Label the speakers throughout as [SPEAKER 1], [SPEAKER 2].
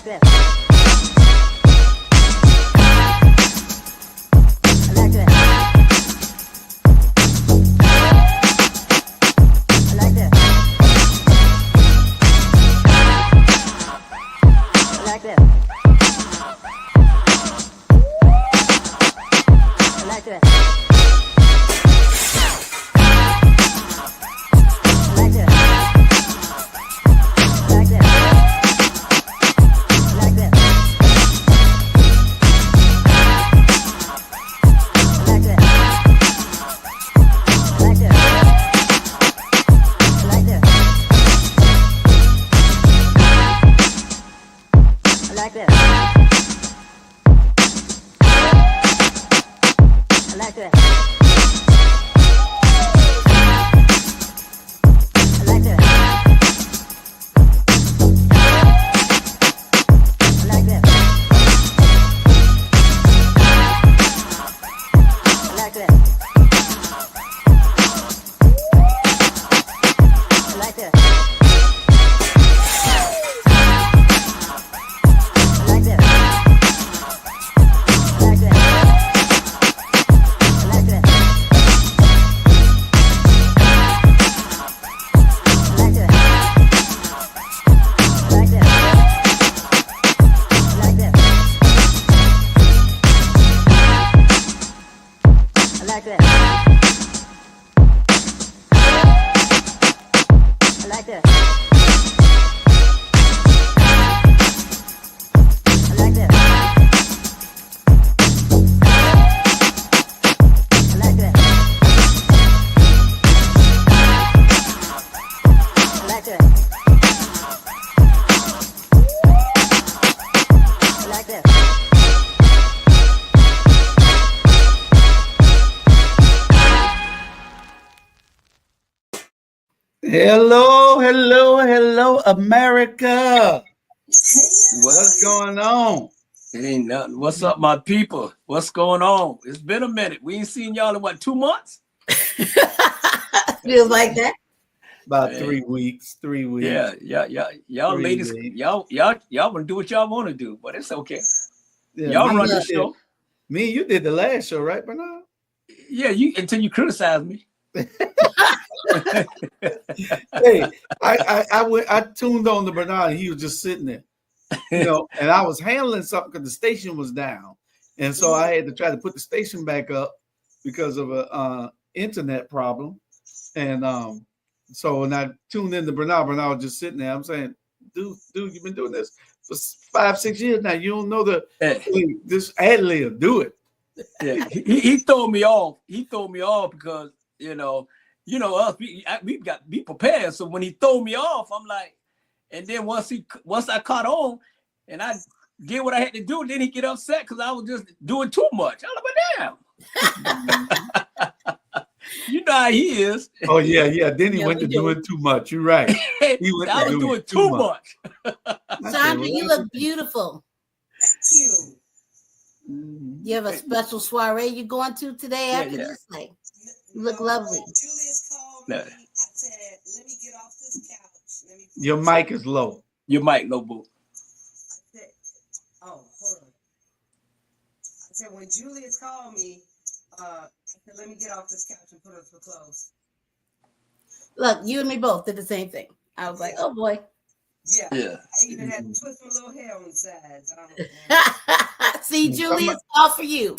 [SPEAKER 1] this. I like this. I like this. I like this. I like this.
[SPEAKER 2] Hello, hello, hello, America. What's going on?
[SPEAKER 3] Ain't nothing. What's up, my people? What's going on? It's been a minute. We ain't seen y'all in what, 2 months?
[SPEAKER 1] Feels like that.
[SPEAKER 2] About 3 weeks. 3 weeks.
[SPEAKER 3] Y'all ladies, y'all want to do what y'all want to do, but it's okay.
[SPEAKER 2] Yeah,
[SPEAKER 3] y'all run the show.
[SPEAKER 2] Me and you did the last show, right, Bernard?
[SPEAKER 3] Yeah, until you criticize me.
[SPEAKER 2] Hey, I tuned on to Bernard and he was just sitting there, and I was handling something because the station was down, and so I had to try to put the station back up because of a internet problem, and so when I tuned in to Bernard was just sitting there. I'm saying, dude, you've been doing this for 5-6 years now. You don't know this ad lib, do it.
[SPEAKER 3] Yeah, he threw me off. He threw me off because us, we got to be prepared. So when he threw me off, I'm like, and then once I caught on and I did what I had to do, then he get upset because I was just doing too much. I was like, damn. You know how he is.
[SPEAKER 2] Oh yeah. Then he went to doing too much. You're right. He went
[SPEAKER 3] I was doing too much.
[SPEAKER 1] Sandra, you look beautiful.
[SPEAKER 4] Thank you.
[SPEAKER 1] You have a special soiree you're going to today after this night. You look lovely.
[SPEAKER 4] Julius called me. I said, let me get off this couch.
[SPEAKER 2] Your mic is low.
[SPEAKER 3] Your mic low, boo.
[SPEAKER 4] I said, hold on. I said, when Julius called me, I said, let me get off this couch and put up for clothes.
[SPEAKER 1] Look, you and me both did the same thing. I was like, oh boy.
[SPEAKER 4] Yeah. I even had to twist my little hair on the sides.
[SPEAKER 1] See, Julius, all for you.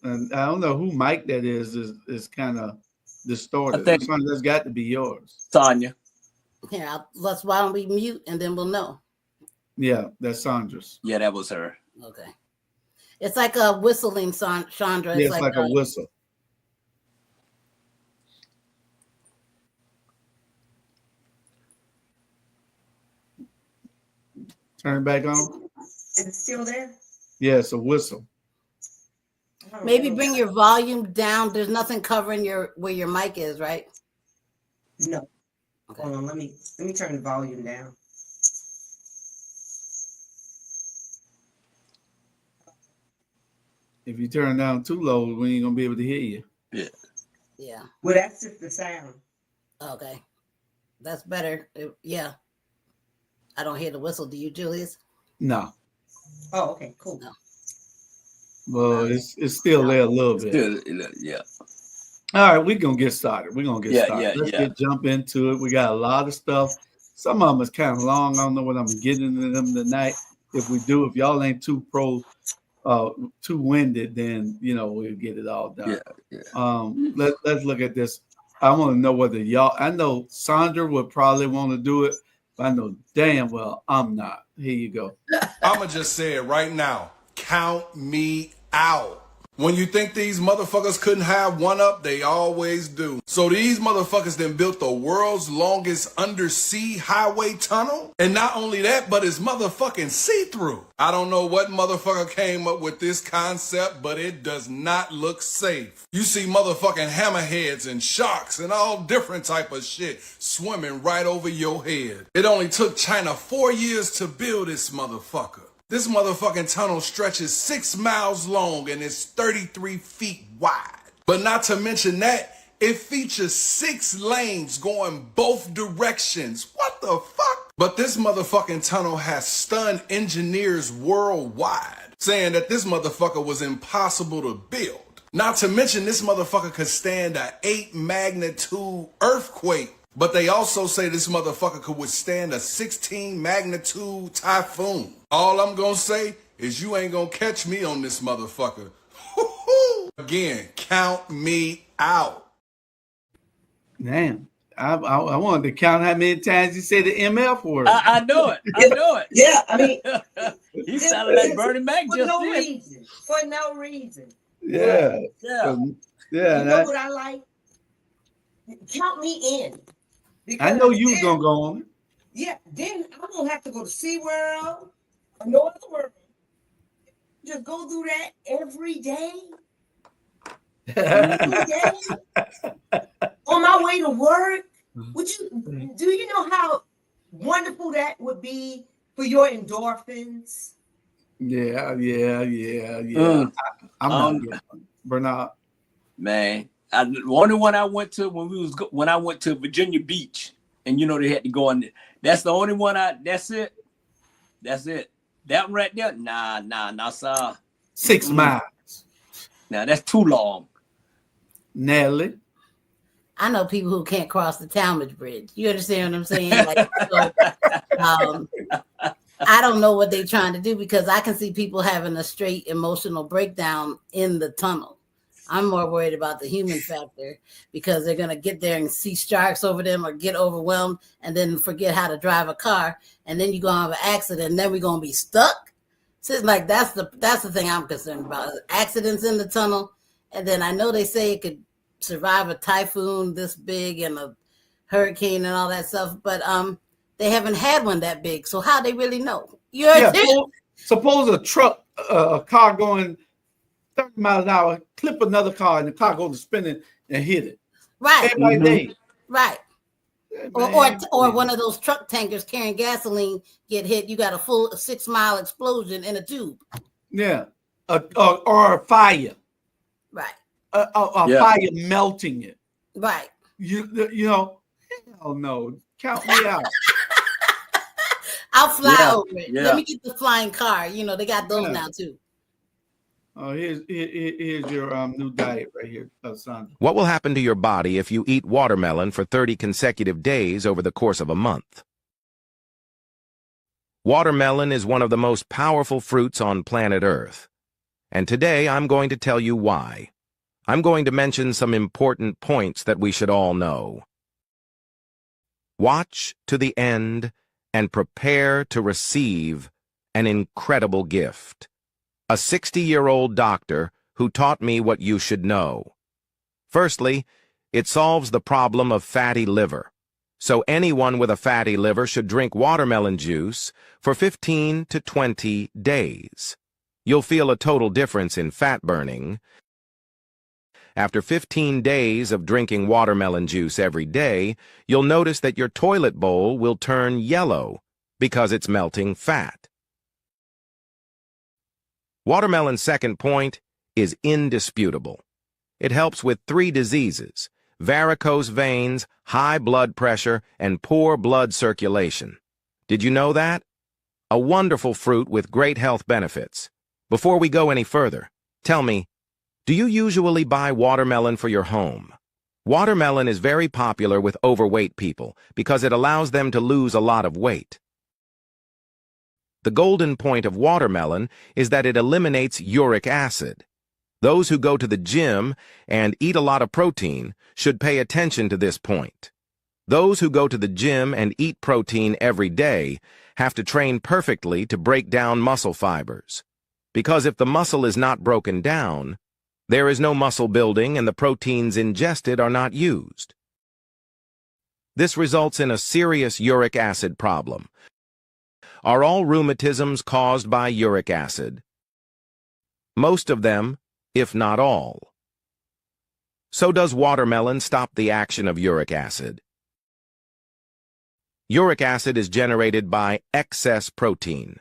[SPEAKER 2] And I don't know who mic that is kind of distorted.
[SPEAKER 3] I think
[SPEAKER 2] that's got to be yours.
[SPEAKER 3] Tanya.
[SPEAKER 1] Yeah, why don't we mute and then we'll know.
[SPEAKER 2] Yeah, that's Sandra's.
[SPEAKER 3] Yeah, that was her.
[SPEAKER 1] Okay. It's like a whistling, Chandra.
[SPEAKER 2] It's like a whistle. Turn it back on.
[SPEAKER 4] Is it still there?
[SPEAKER 2] Yeah, it's a whistle.
[SPEAKER 1] Maybe bring your volume down. There's nothing covering where your mic is, right?
[SPEAKER 4] No. Okay. Hold on, let me turn the volume down.
[SPEAKER 2] If you turn it down too low, we ain't gonna be able to hear you.
[SPEAKER 1] Yeah.
[SPEAKER 4] Well, that's just the sound.
[SPEAKER 1] Okay. That's better. Yeah. I don't hear the whistle. Do you, Julius?
[SPEAKER 2] No.
[SPEAKER 4] Oh, okay, cool.
[SPEAKER 1] No.
[SPEAKER 2] Well, it's still there a little bit.
[SPEAKER 3] Still, yeah.
[SPEAKER 2] All right, we're gonna get started. Let's jump into it. We got a lot of stuff. Some of them is kind of long. I don't know what I'm getting into them tonight. If y'all ain't too winded, then we'll get it all done.
[SPEAKER 3] Yeah.
[SPEAKER 2] Let's look at this. I want to know whether I know Sandra would probably want to do it, but I know damn well I'm not. Here you go.
[SPEAKER 5] I'ma just say it right now. Count me out. When you think these motherfuckers couldn't have one up, they always do. So these motherfuckers then built the world's longest undersea highway tunnel. And not only that, but it's motherfucking see-through. I don't know what motherfucker came up with this concept, but it does not look safe. You see motherfucking hammerheads and sharks and all different type of shit swimming right over your head. It only took China 4 years to build this motherfucker. This motherfucking tunnel stretches 6 miles long and is 33 feet wide. But not to mention that, it features 6 lanes going both directions. What the fuck? But this motherfucking tunnel has stunned engineers worldwide, saying that this motherfucker was impossible to build. Not to mention this motherfucker could stand a 8 magnitude earthquake. But they also say this motherfucker could withstand a 16 magnitude typhoon. All I'm gonna say is you ain't gonna catch me on this motherfucker. Again, count me out.
[SPEAKER 2] Damn. I wanted to count how many times you said the MF word.
[SPEAKER 3] I know it.
[SPEAKER 4] Yeah, I mean,
[SPEAKER 3] he sounded like Bernie Mac
[SPEAKER 4] for
[SPEAKER 3] just
[SPEAKER 4] no
[SPEAKER 3] did.
[SPEAKER 4] reason. For no reason.
[SPEAKER 2] Yeah.
[SPEAKER 3] Yeah.
[SPEAKER 2] Yeah.
[SPEAKER 4] You know what I like? Count me in.
[SPEAKER 2] I know you was gonna go on it.
[SPEAKER 4] Yeah, then I'm gonna have to go to SeaWorld or no other world. Just go through that every day. On my way to work. Do you know how wonderful that would be for your endorphins?
[SPEAKER 2] Yeah. I'm not doing it. Bernard.
[SPEAKER 3] Man, the only one I went to when I went to Virginia Beach, and they had to go on. That's the only one That's it. That one right there. Nah, sir.
[SPEAKER 2] 6 miles.
[SPEAKER 3] Now that's too long.
[SPEAKER 2] Nelly.
[SPEAKER 1] I know people who can't cross the Talmadge Bridge. You understand what I'm saying? I don't know what they're trying to do because I can see people having a straight emotional breakdown in the tunnel. I'm more worried about the human factor because they're going to get there and see sharks over them or get overwhelmed and then forget how to drive a car. And then you're going to have an accident and then we're going to be stuck. So it's like, that's the thing I'm concerned about. Accidents in the tunnel. And then I know they say it could survive a typhoon this big and a hurricane and all that stuff, but they haven't had one that big. So how they really know?
[SPEAKER 2] Suppose a car going 30 miles an hour, clip another car and the car goes spinning and hit it.
[SPEAKER 1] Right. Right.
[SPEAKER 2] Man,
[SPEAKER 1] or one of those truck tankers carrying gasoline get hit. You got a full 6 mile explosion in a tube.
[SPEAKER 2] Yeah. Or a fire.
[SPEAKER 1] Right.
[SPEAKER 2] Fire melting it.
[SPEAKER 1] Right.
[SPEAKER 2] Hell no. Count me out.
[SPEAKER 1] I'll fly over it. Let me get the flying car. They got those now too.
[SPEAKER 2] Oh, here's your new diet right here, Sandra.
[SPEAKER 6] What will happen to your body if you eat watermelon for 30 consecutive days over the course of a month? Watermelon is one of the most powerful fruits on planet Earth. And today I'm going to tell you why. I'm going to mention some important points that we should all know. Watch to the end and prepare to receive an incredible gift. A 60-year-old doctor who taught me what you should know. Firstly, it solves the problem of fatty liver. So anyone with a fatty liver should drink watermelon juice for 15 to 20 days. You'll feel a total difference in fat burning. After 15 days of drinking watermelon juice every day, you'll notice that your toilet bowl will turn yellow because it's melting fat. Watermelon's second point is indisputable. It helps with 3 diseases: varicose veins, high blood pressure, and poor blood circulation. Did you know that? a wonderful fruit with great health benefits. Before we go any further, tell me, do you usually buy watermelon for your home? Watermelon is very popular with overweight people because it allows them to lose a lot of weight. The golden point of watermelon is that it eliminates uric acid. Those who go to the gym and eat a lot of protein should pay attention to this point. Those who go to the gym and eat protein every day have to train perfectly to break down muscle fibers. Because if the muscle is not broken down, there is no muscle building and the proteins ingested are not used. This results in a serious uric acid problem. Are all rheumatisms caused by uric acid? Most of them, if not all. So does watermelon stop the action of uric acid? Uric acid is generated by excess protein.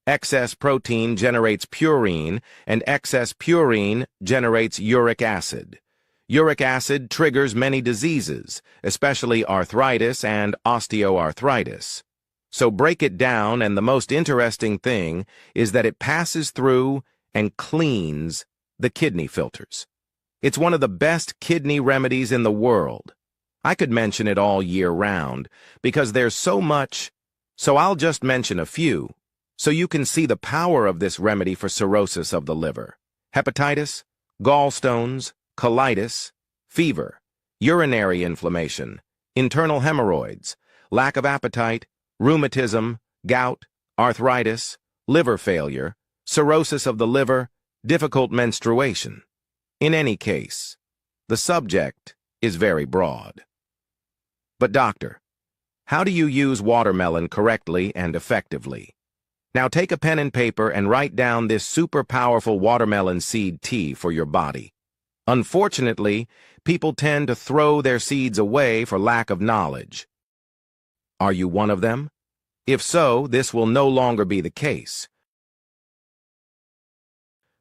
[SPEAKER 6] Excess protein generates purine, and excess purine generates uric acid. Uric acid triggers many diseases, especially arthritis and osteoarthritis. So break it down, and the most interesting thing is that it passes through and cleans the kidney filters. It's one of the best kidney remedies in the world. I could mention it all year round, because there's so much, so I'll just mention a few, so you can see the power of this remedy for cirrhosis of the liver, hepatitis, gallstones, colitis, fever, urinary inflammation, internal hemorrhoids, lack of appetite, rheumatism, gout, arthritis, liver failure, cirrhosis of the liver, difficult menstruation. In any case, the subject is very broad. But doctor, how do you use watermelon correctly and effectively? Now take a pen and paper and write down this super powerful watermelon seed tea for your body. Unfortunately, people tend to throw their seeds away for lack of knowledge. Are you one of them? If so, this will no longer be the case.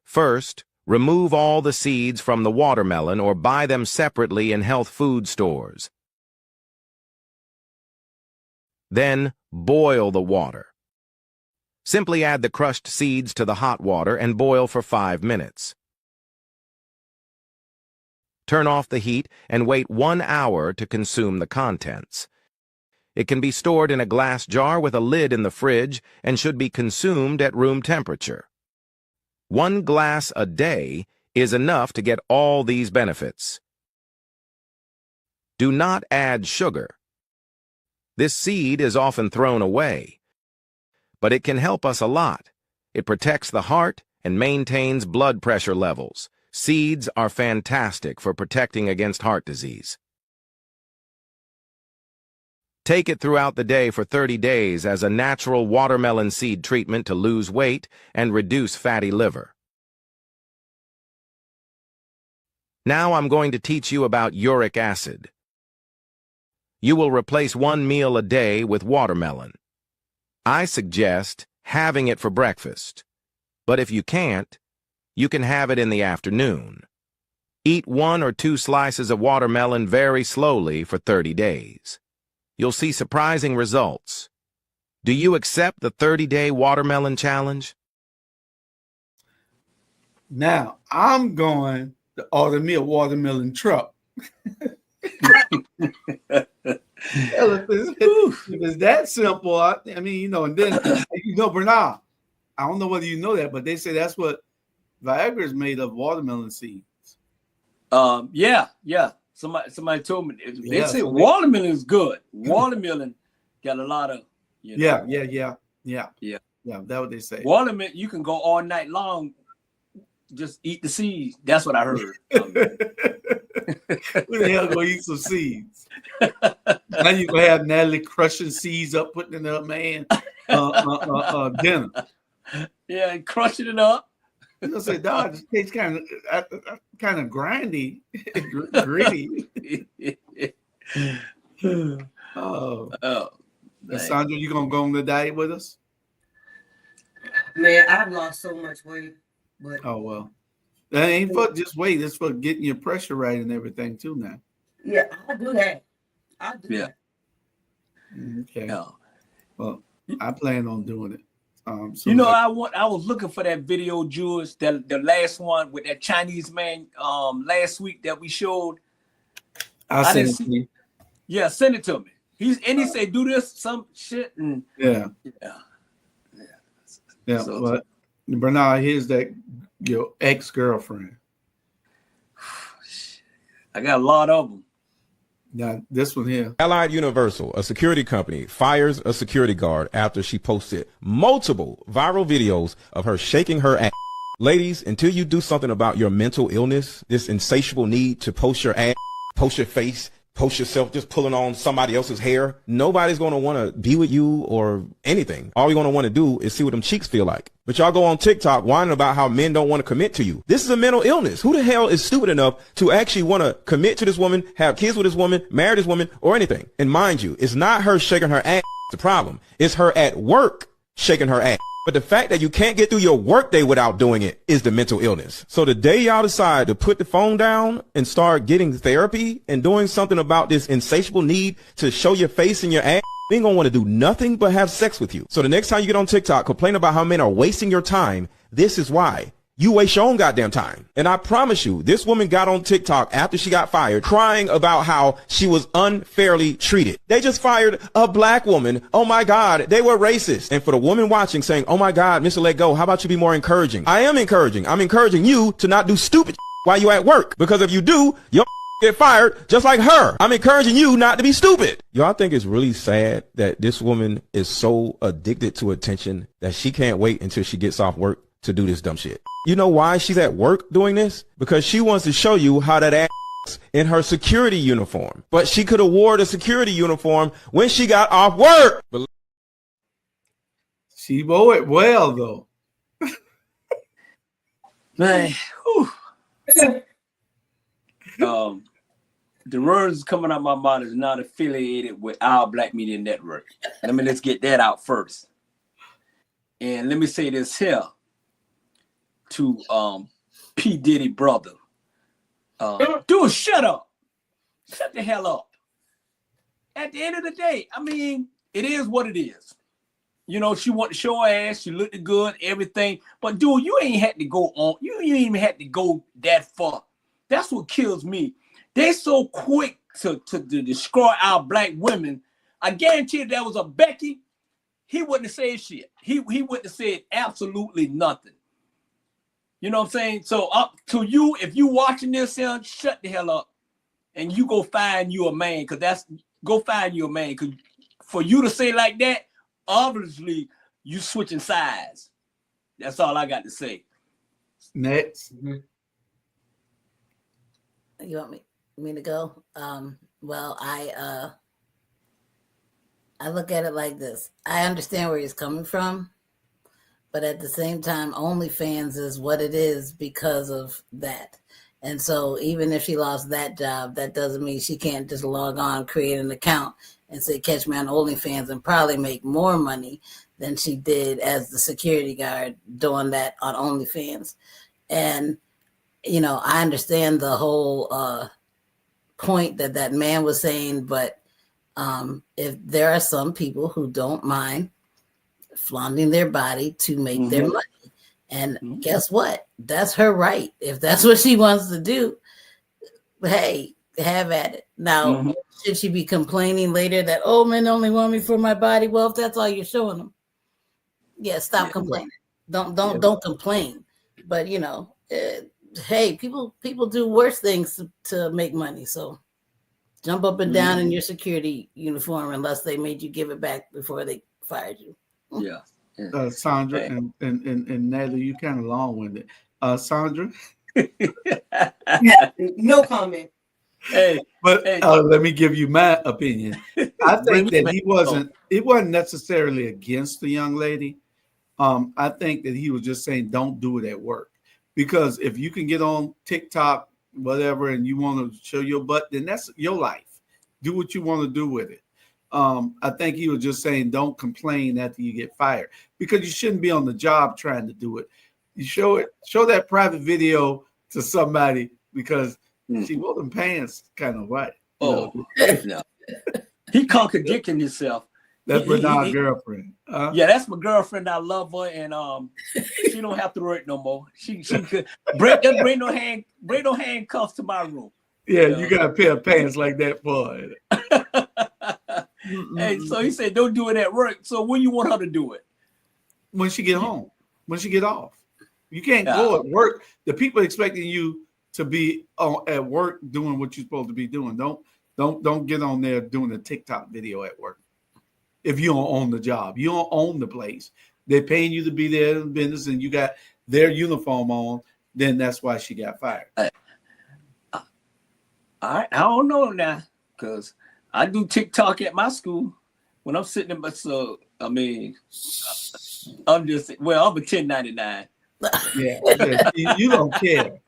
[SPEAKER 6] First, remove all the seeds from the watermelon or buy them separately in health food stores. Then, boil the water. Simply add the crushed seeds to the hot water and boil for 5 minutes. Turn off the heat and wait 1 hour to consume the contents. It can be stored in a glass jar with a lid in the fridge and should be consumed at room temperature. 1 glass a day is enough to get all these benefits. Do not add sugar. This seed is often thrown away, but it can help us a lot. It protects the heart and maintains blood pressure levels. Seeds are fantastic for protecting against heart disease. Take it throughout the day for 30 days as a natural watermelon seed treatment to lose weight and reduce fatty liver. Now I'm going to teach you about uric acid. You will replace 1 meal a day with watermelon. I suggest having it for breakfast, but if you can't, you can have it in the afternoon. Eat 1 or 2 slices of watermelon very slowly for 30 days. You'll see surprising results. Do you accept the 30-day watermelon challenge?
[SPEAKER 2] Now, I'm going to order me a watermelon truck. If it's that simple, I mean, you know, and then, you know, Bernard, I don't know whether you know that, but they say that's what Viagra is made of, watermelon seeds.
[SPEAKER 3] Yeah. Somebody told me they say watermelon is good. Watermelon got a lot of, you know.
[SPEAKER 2] Yeah. That's what they say.
[SPEAKER 3] Watermelon, you can go all night long, just eat the seeds. That's what I heard.
[SPEAKER 2] Who the hell gonna eat some seeds? Now you gonna have Natalie crushing seeds up, putting it up, man. Dinner.
[SPEAKER 3] Yeah, crushing it up.
[SPEAKER 2] You know, say, dog, this tastes kind of grindy, gritty. Sandra, you gonna go on the diet with us?
[SPEAKER 4] Man, I've lost so much weight, but
[SPEAKER 2] well, that ain't for just weight. It's for getting your pressure right and everything too. Now,
[SPEAKER 4] yeah, I do that.
[SPEAKER 2] Okay. Well, I plan on doing it. So
[SPEAKER 3] you know, I was looking for that video, Jules, the last one with that Chinese man last week that we showed.
[SPEAKER 2] I didn't see.
[SPEAKER 3] Yeah, send it to me. He said do this some shit and
[SPEAKER 2] Yeah.
[SPEAKER 3] So,
[SPEAKER 2] but Bernard, here's that your ex-girlfriend.
[SPEAKER 3] I got a lot of them.
[SPEAKER 2] Now this one here.
[SPEAKER 6] Allied Universal, a security company, fires a security guard after she posted multiple viral videos of her shaking her ass. Ladies, until you do something about your mental illness, this insatiable need to post your ass, post your face, post yourself just pulling on somebody else's hair, nobody's going to want to be with you or anything. All you're going to want to do is see what them cheeks feel like. But y'all go on TikTok whining about how men don't want to commit to you. This is a mental illness. Who the hell is stupid enough to actually want to commit to this woman, have kids with this woman, marry this woman, or anything? And mind you, it's not her shaking her ass the problem. It's her at work shaking her ass. But the fact that you can't get through your workday without doing it is the mental illness. So the day y'all decide to put the phone down and start getting therapy and doing something about this insatiable need to show your face and your ass, we ain't gonna want to do nothing but have sex with you. So the next time you get on TikTok, complain about how men are wasting your time. This is why. You waste your own goddamn time. And I promise you, this woman got on TikTok after she got fired, crying about how she was unfairly treated. They just fired a black woman. Oh my God, they were racist. And for the woman watching saying, oh my God, Mr. Let Go, how about you be more encouraging? I am encouraging. I'm encouraging you to not do stupid while you at work. Because if you do, you'll get fired just like her. I'm encouraging you not to be stupid. Y'all think it's really sad that this woman is so addicted to attention that she can't wait until she gets off work to do this dumb shit. You know why she's at work doing this? Because she wants to show you how that ass in her security uniform. But she could have wore the security uniform when she got off work.
[SPEAKER 2] She wore it well though.
[SPEAKER 3] Man, the words coming out my mouth is not affiliated with our Black Media Network. Let's get that out first. And let me say this here to P. Diddy brother. Dude, shut up. Shut the hell up. At the end of the day, I mean, it is what it is. You know, she wanted to show her ass, she looked good, everything. But dude, you ain't had to go on. You ain't even had to go that far. That's what kills me. They so quick to destroy our black women. I guarantee if that was a Becky, he wouldn't have said shit. He wouldn't have said absolutely nothing. You know what I'm saying? So up to you, if you watching this, son, shut the hell up and you go find you a man. Go find you a man. Cause for you to say like that, obviously you switching sides. That's all I got to say.
[SPEAKER 2] Next.
[SPEAKER 1] You want me to go? Well, I look at it like this. I understand where he's coming from, but at the same time, OnlyFans is what it is because of that. And so even if she lost that job, that doesn't mean she can't just log on, create an account and say, catch me on OnlyFans and probably make more money than she did as the security guard doing that on OnlyFans. And, you know, I understand the whole point that man was saying, but if there are some people who don't mind flaunting their body to make their money. And guess what? That's her right. If that's what she wants to do, hey, have at it. Now, should she be complaining later that, oh, men only want me for my body? Well, if that's all you're showing them, stop complaining. Don't complain. But, you know, hey, people do worse things to make money. So jump up and down in your security uniform unless they made you give it back before they fired you.
[SPEAKER 2] Sandra and Natalie, you kind of long-winded. Sandra?
[SPEAKER 4] No comment.
[SPEAKER 2] Let me give you my opinion. I think that it wasn't necessarily against the young lady. I think that he was just saying don't do it at work. Because if you can get on TikTok, whatever, and you want to show your butt, then that's your life. Do what you want to do with it. I think he was just saying don't complain after you get fired, because you shouldn't be on the job trying to do it. You show that private video to somebody because she wore them pants kind of right.
[SPEAKER 3] No. He contradicting himself.
[SPEAKER 2] That's Bernard's girlfriend.
[SPEAKER 3] Yeah, that's my girlfriend. I love her, and she don't have to work no more. She could bring no handcuffs to my room.
[SPEAKER 2] Yeah, you got a pair of pants like that for it.
[SPEAKER 3] Hey, so he said, don't do it at work. So when you want her to do it?
[SPEAKER 2] When she get home, when she get off. You can't go at work. The people expecting you to be at work doing what you're supposed to be doing. Don't get on there doing a TikTok video at work. If you don't own the job, you don't own the place. They're paying you to be there in business, and you got their uniform on. Then that's why she got fired.
[SPEAKER 3] I don't know now, because I do TikTok at my school when I'm sitting in my, so I mean, I'm just, well, I'm a 1099.
[SPEAKER 2] Yeah, you don't care.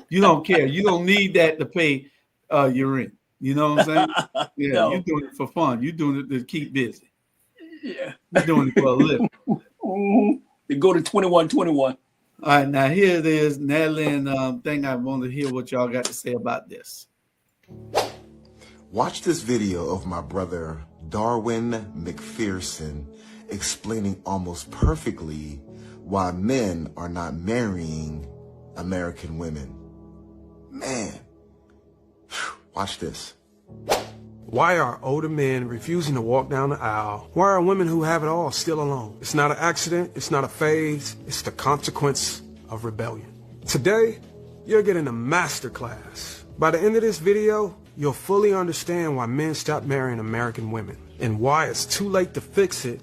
[SPEAKER 2] You don't care. You don't need that to pay your rent. You know what I'm saying? Yeah, no. You're doing it for fun. You're doing it to keep busy.
[SPEAKER 3] Yeah.
[SPEAKER 2] You're doing it for a living.
[SPEAKER 3] They go to 2121.
[SPEAKER 2] All right, now here it is, Natalie, and thing I want to hear what y'all got to say about this.
[SPEAKER 7] Watch this video of my brother Darwin McPherson explaining almost perfectly why men are not marrying American women. Man, watch this.
[SPEAKER 8] Why are older men refusing to walk down the aisle? Why are women who have it all still alone? It's not an accident. It's not a phase. It's the consequence of rebellion. Today, you're getting a masterclass. By the end of this video, you'll fully understand why men stop marrying American women and why it's too late to fix it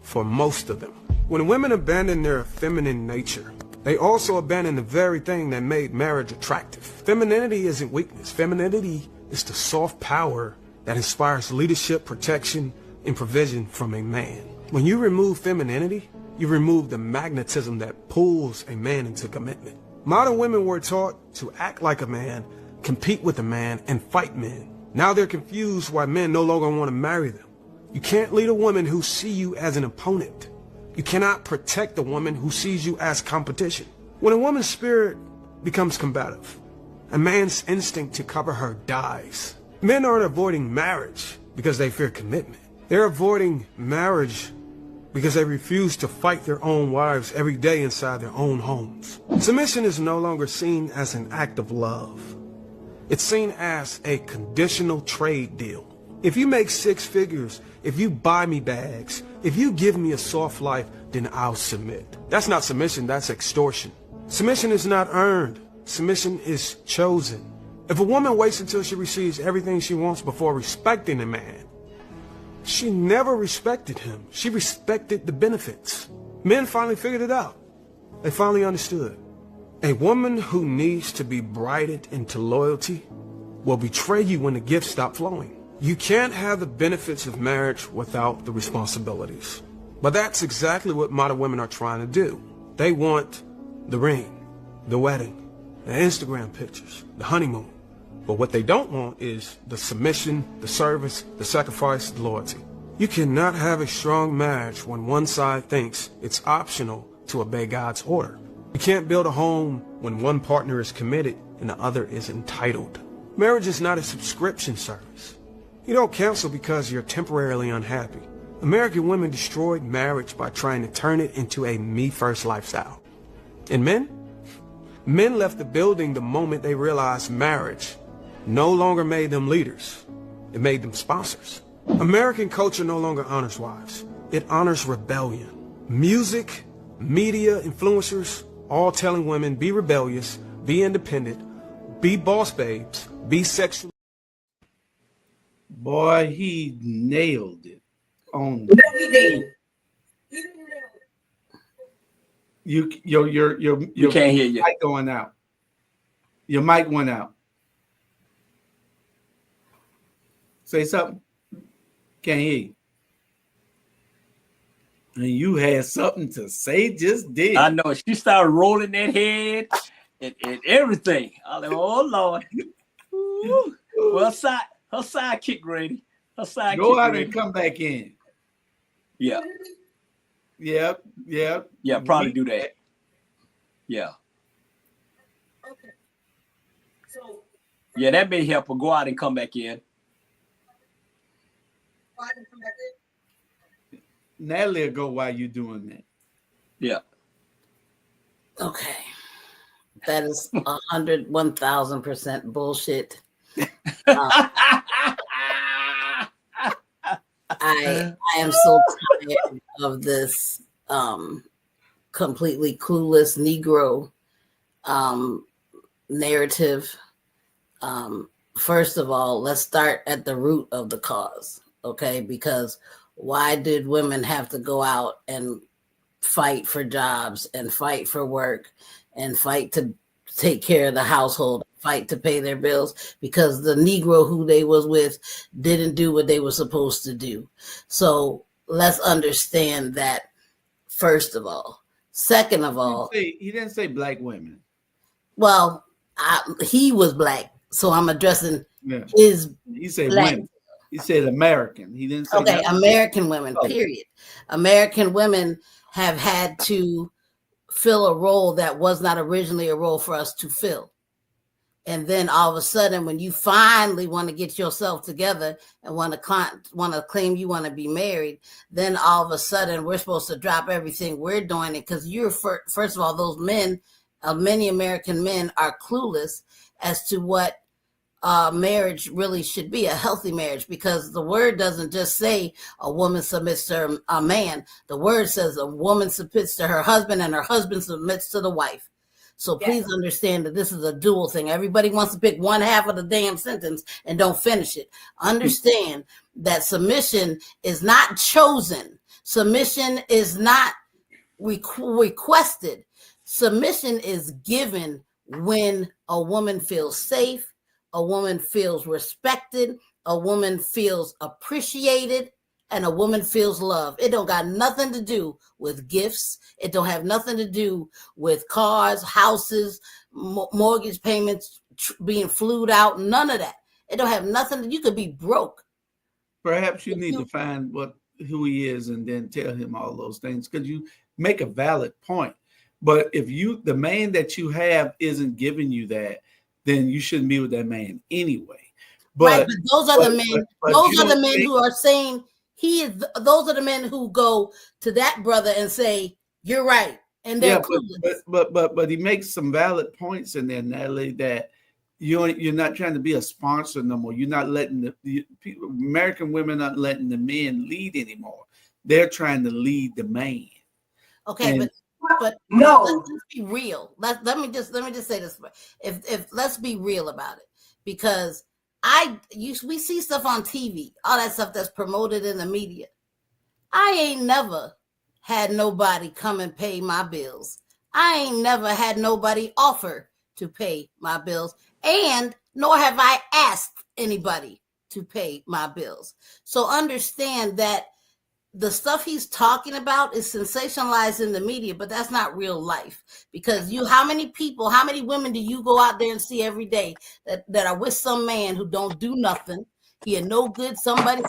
[SPEAKER 8] for most of them. When women abandon their feminine nature, they also abandon the very thing that made marriage attractive. Femininity isn't weakness. Femininity is the soft power that inspires leadership, protection, and provision from a man. When you remove femininity, you remove the magnetism that pulls a man into commitment. Modern women were taught to act like a man, compete with a man, and fight men. Now they're confused why men no longer want to marry them. You can't lead a woman who sees you as an opponent. You cannot protect a woman who sees you as competition. When a woman's spirit becomes combative, a man's instinct to cover her dies. Men aren't avoiding marriage because they fear commitment. They're avoiding marriage because they refuse to fight their own wives every day inside their own homes. Submission is no longer seen as an act of love. It's seen as a conditional trade deal. If you make six figures, if you buy me bags, if you give me a soft life, then I'll submit. That's not submission, that's extortion. Submission is not earned. Submission is chosen. If a woman waits until she receives everything she wants before respecting a man, she never respected him. She respected the benefits. Men finally figured it out. They finally understood. A woman who needs to be bridled into loyalty will betray you when the gifts stop flowing. You can't have the benefits of marriage without the responsibilities. But that's exactly what modern women are trying to do. They want the ring, the wedding, the Instagram pictures, the honeymoon. But what they don't want is the submission, the service, the sacrifice, the loyalty. You cannot have a strong marriage when one side thinks it's optional to obey God's order. You can't build a home when one partner is committed and the other is entitled. Marriage is not a subscription service. You don't cancel because you're temporarily unhappy. American women destroyed marriage by trying to turn it into a me-first lifestyle. And men? Men left the building the moment they realized marriage no longer made them leaders. It made them sponsors. American culture no longer honors wives. It honors rebellion. Music, media, influencers, all telling women be rebellious, be independent, be boss babes, be sexual.
[SPEAKER 2] Boy, he nailed it on your
[SPEAKER 3] can't hear you.
[SPEAKER 2] Mic going out. Your mic went out. Say something. Can't hear you. And you had something to say, just did.
[SPEAKER 3] I know. She started rolling that head and everything. I was like, oh, Lord. Ooh. Well, her sidekick ready. Her sidekick
[SPEAKER 2] go out
[SPEAKER 3] ready.
[SPEAKER 2] And come back in.
[SPEAKER 3] Yeah.
[SPEAKER 2] Yeah.
[SPEAKER 3] Yeah, probably do that. Yeah.
[SPEAKER 4] Okay. So
[SPEAKER 3] yeah, that may help her. Go out and come back in.
[SPEAKER 4] I can come back in.
[SPEAKER 2] Natalie will go while you're doing that.
[SPEAKER 3] Yeah.
[SPEAKER 1] Okay. That is 101,000% bullshit. I am so tired of this completely clueless Negro narrative. First of all, let's start at the root of the cause, okay? Because why did women have to go out and fight for jobs and fight for work and fight to take care of the household, fight to pay their bills? Because the Negro who they was with didn't do what they were supposed to do. So let's understand that, first of all. Second of all,
[SPEAKER 2] he didn't say black women.
[SPEAKER 1] Well, he was black, so I'm addressing his.
[SPEAKER 2] He said
[SPEAKER 1] black.
[SPEAKER 2] women. He said American. He didn't say
[SPEAKER 1] okay. American women. Period. American women have had to fill a role that was not originally a role for us to fill. And then all of a sudden, when you finally want to get yourself together and want to claim you want to be married, then all of a sudden we're supposed to drop everything we're doing it because you're first of all, those men, many American men are clueless as to what marriage really should be, a healthy marriage, because the word doesn't just say a woman submits to a man. The word says a woman submits to her husband and her husband submits to the wife. So please understand that this is a dual thing. Everybody wants to pick one half of the damn sentence and don't finish it. Understand that submission is not chosen. Submission is not requested. Submission is given when a woman feels safe, a woman feels respected, a woman feels appreciated, and a woman feels love. It don't got nothing to do with gifts. It don't have nothing to do with cars, houses, mortgage payments, being flued out. None of that. It don't have nothing. You could be broke.
[SPEAKER 2] Perhaps you need to find who he is and then tell him all those things, because you make a valid point. But if the man that you have isn't giving you that, then you shouldn't be with that man anyway.
[SPEAKER 1] But those are the men. Those are the men who are saying he is. Those are the men who go to that brother and say, "You're right," and they're
[SPEAKER 2] but he makes some valid points in there, Natalie, that you're not trying to be a sponsor no more. You're not letting the American women not letting the men lead anymore. They're trying to lead the man.
[SPEAKER 1] Okay, but
[SPEAKER 4] no,
[SPEAKER 1] let's be real. Let me just say this. If let's be real about it, because we see stuff on TV, all that stuff that's promoted in the media. I ain't never had nobody come and pay my bills. I ain't never had nobody offer to pay my bills, and nor have I asked anybody to pay my bills. So understand that the stuff he's talking about is sensationalized in the media, but that's not real life. Because how many women do you go out there and see every day that are with some man who don't do nothing? He a no good somebody,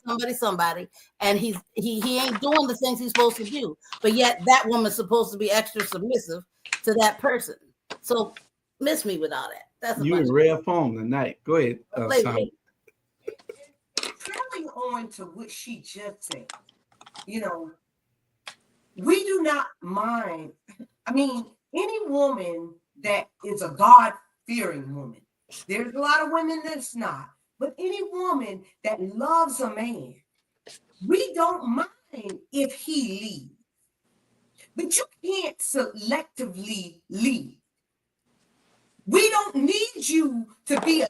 [SPEAKER 1] and he ain't doing the things he's supposed to do. But yet that woman's supposed to be extra submissive to that person. So miss me with all that. That's
[SPEAKER 2] you in rare form tonight. Go ahead.
[SPEAKER 4] Carrying on to what she just said. We do not mind. I mean, any woman that is a God-fearing woman, there's a lot of women that's not, but any woman that loves a man, we don't mind if he leaves. But you can't selectively lead. We don't need you to be a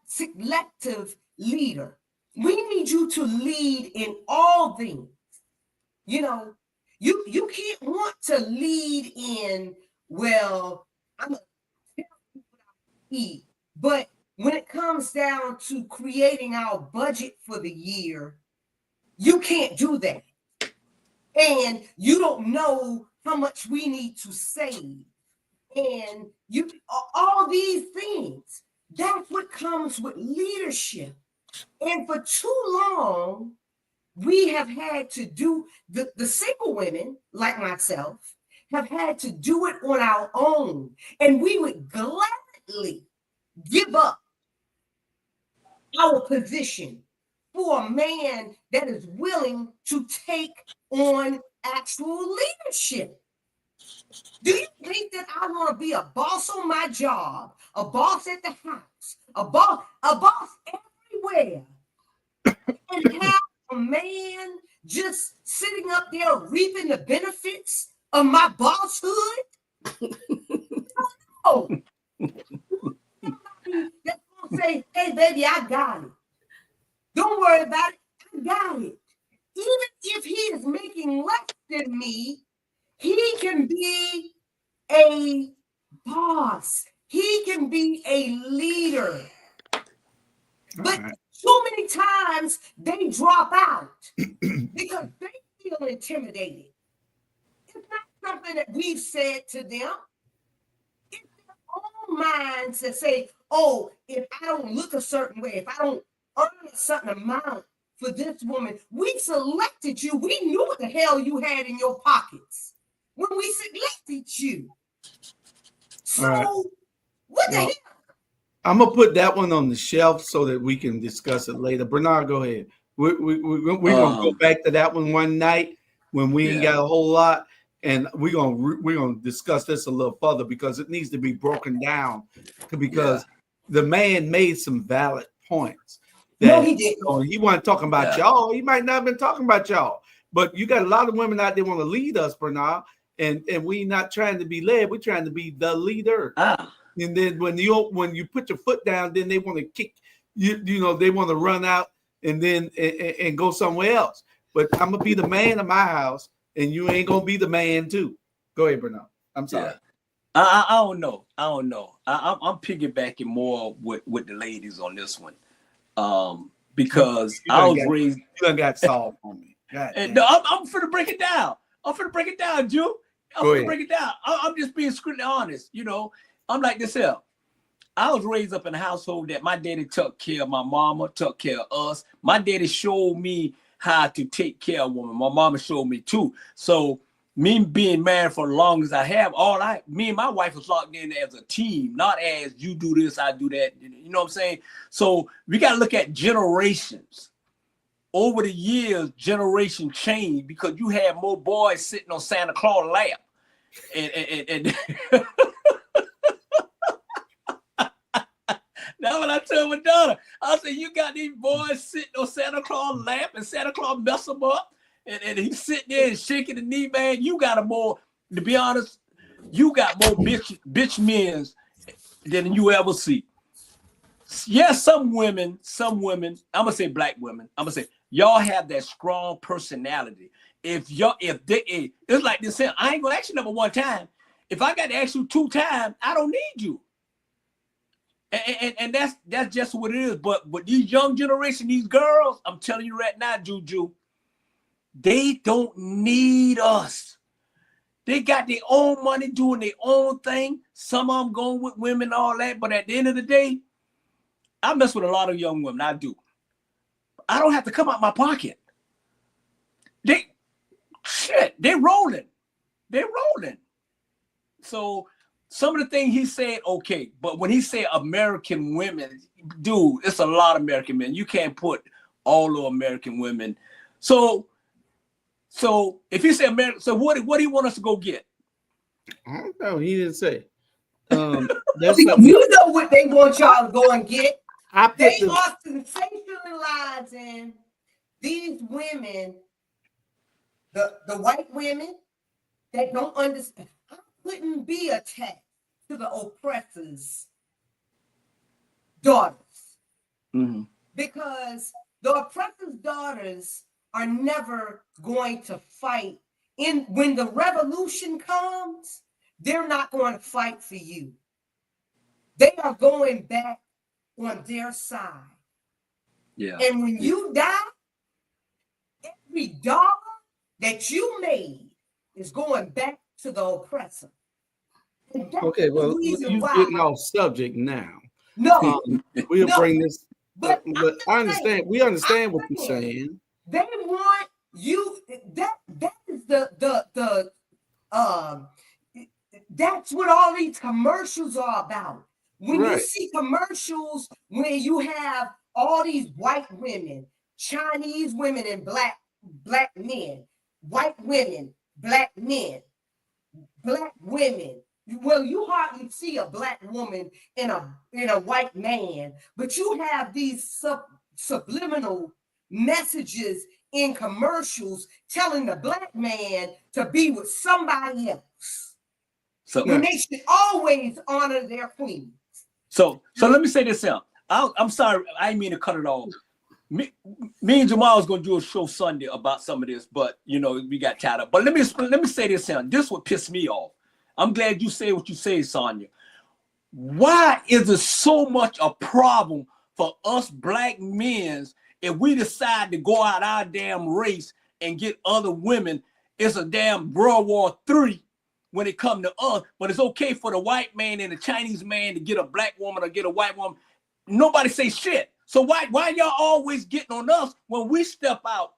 [SPEAKER 4] selective leader. We need you to lead in all things. You can't want to lead in, well, I'm going to tell you what I need. But when it comes down to creating our budget for the year, you can't do that. And you don't know how much we need to save. And all these things, that's what comes with leadership. And for too long, we have had to do, the single women like myself have had to do it on our own. And we would gladly give up our position for a man that is willing to take on actual leadership. Do you think that I want to be a boss on my job, a boss at the house, a boss everywhere, and have a man just sitting up there reaping the benefits of my bosshood? No. That's gonna say, hey baby, I got it. Don't worry about it. I got it. Even if he is making less than me, he can be a boss. He can be a leader. But too many times they drop out because they feel intimidated. It's not something that we've said to them. It's their own minds that say, oh, if I don't look a certain way, if I don't earn a certain amount for this woman, we selected you. We knew what the hell you had in your pockets when we selected you. So, what the hell?
[SPEAKER 2] I'm gonna put that one on the shelf so that we can discuss it later. Bernard, go ahead. We're gonna go back to that one night when we ain't got a whole lot, and we're gonna discuss this a little further because it needs to be broken down. Because the man made some valid points.
[SPEAKER 4] No, he didn't.
[SPEAKER 2] He wasn't talking about y'all. He might not have been talking about y'all, but you got a lot of women out there want to lead us, Bernard, and we not trying to be led. We're trying to be the leader. And then when you put your foot down, then they want to kick you. You know, they want to run out and then and go somewhere else. But I'm gonna be the man of my house, and you ain't gonna be the man too. Go ahead, Bernard. I'm sorry.
[SPEAKER 3] Yeah. I don't know. I'm piggybacking more with the ladies on this one, because I was raised.
[SPEAKER 2] You done got solved on me.
[SPEAKER 3] No, I'm finna break it down. Jew. I'm finna break it down. I'm just being strictly honest. You know, I'm like this here. I was raised up in a household that my daddy took care of my mama, took care of us. My daddy showed me how to take care of women. My mama showed me too. So me being married for as long as I have, me and my wife was locked in as a team, not as you do this, I do that. You know what I'm saying? So we got to look at generations. Over the years, generation changed because you have more boys sitting on Santa Claus lap. And now when I tell my daughter, I say, you got these boys sitting on Santa Claus lap and Santa Claus mess them up. And he's sitting there and shaking the knee, man. You got to be honest, you got more bitch men than you ever see. Yes, some women, I'm going to say black women. I'm going to say, y'all have that strong personality. It's like this, I ain't going to ask you number one time. If I got to ask you 2 times, I don't need you. And that's just what it is. But these young generation, these girls, I'm telling you right now, Juju, they don't need us. They got their own money doing their own thing. Some of them going with women, all that. But at the end of the day, I mess with a lot of young women. I do. I don't have to come out my pocket. They rolling. They're rolling. So some of the things he said, okay. But when he said American women, dude, it's a lot of American men. You can't put all the American women. So if he said American, so what do you want us to go get?
[SPEAKER 2] I don't know. He didn't say.
[SPEAKER 4] You know what they want y'all to go and get. They are sensationalizing these women, the white women that don't understand. I couldn't be attached to the oppressor's daughters.
[SPEAKER 3] Mm-hmm.
[SPEAKER 4] Because the oppressor's daughters are never going to fight. When the revolution comes, they're not going to fight for you. They are going back on their side.
[SPEAKER 3] Yeah.
[SPEAKER 4] And when you die, every dollar that you made is going back to the oppressor.
[SPEAKER 2] Okay, well, you're getting off subject now.
[SPEAKER 4] No,
[SPEAKER 2] we'll bring this. But I understand.
[SPEAKER 4] Saying,
[SPEAKER 2] We understand what you're saying.
[SPEAKER 4] They want you. That is that's what all these commercials are about. When you see commercials where you have all these white women Chinese women and black men, white women, black men, black women. Well, you hardly see a black woman in a white man, but you have these subliminal messages in commercials telling the black man to be with somebody else. So when they should always honor their queen.
[SPEAKER 3] So let me say this out. I'm sorry, I didn't mean to cut it off. Me and Jamal was gonna do a show Sunday about some of this, but you know we got tied up. But let me say this out. This would piss me off. I'm glad you say what you say, Sonia. Why is it so much a problem for us black men if we decide to go out our damn race and get other women? It's a damn World War III when it comes to us, but it's okay for the white man and the Chinese man to get a black woman or get a white woman. Nobody say shit. So why y'all always getting on us when we step out?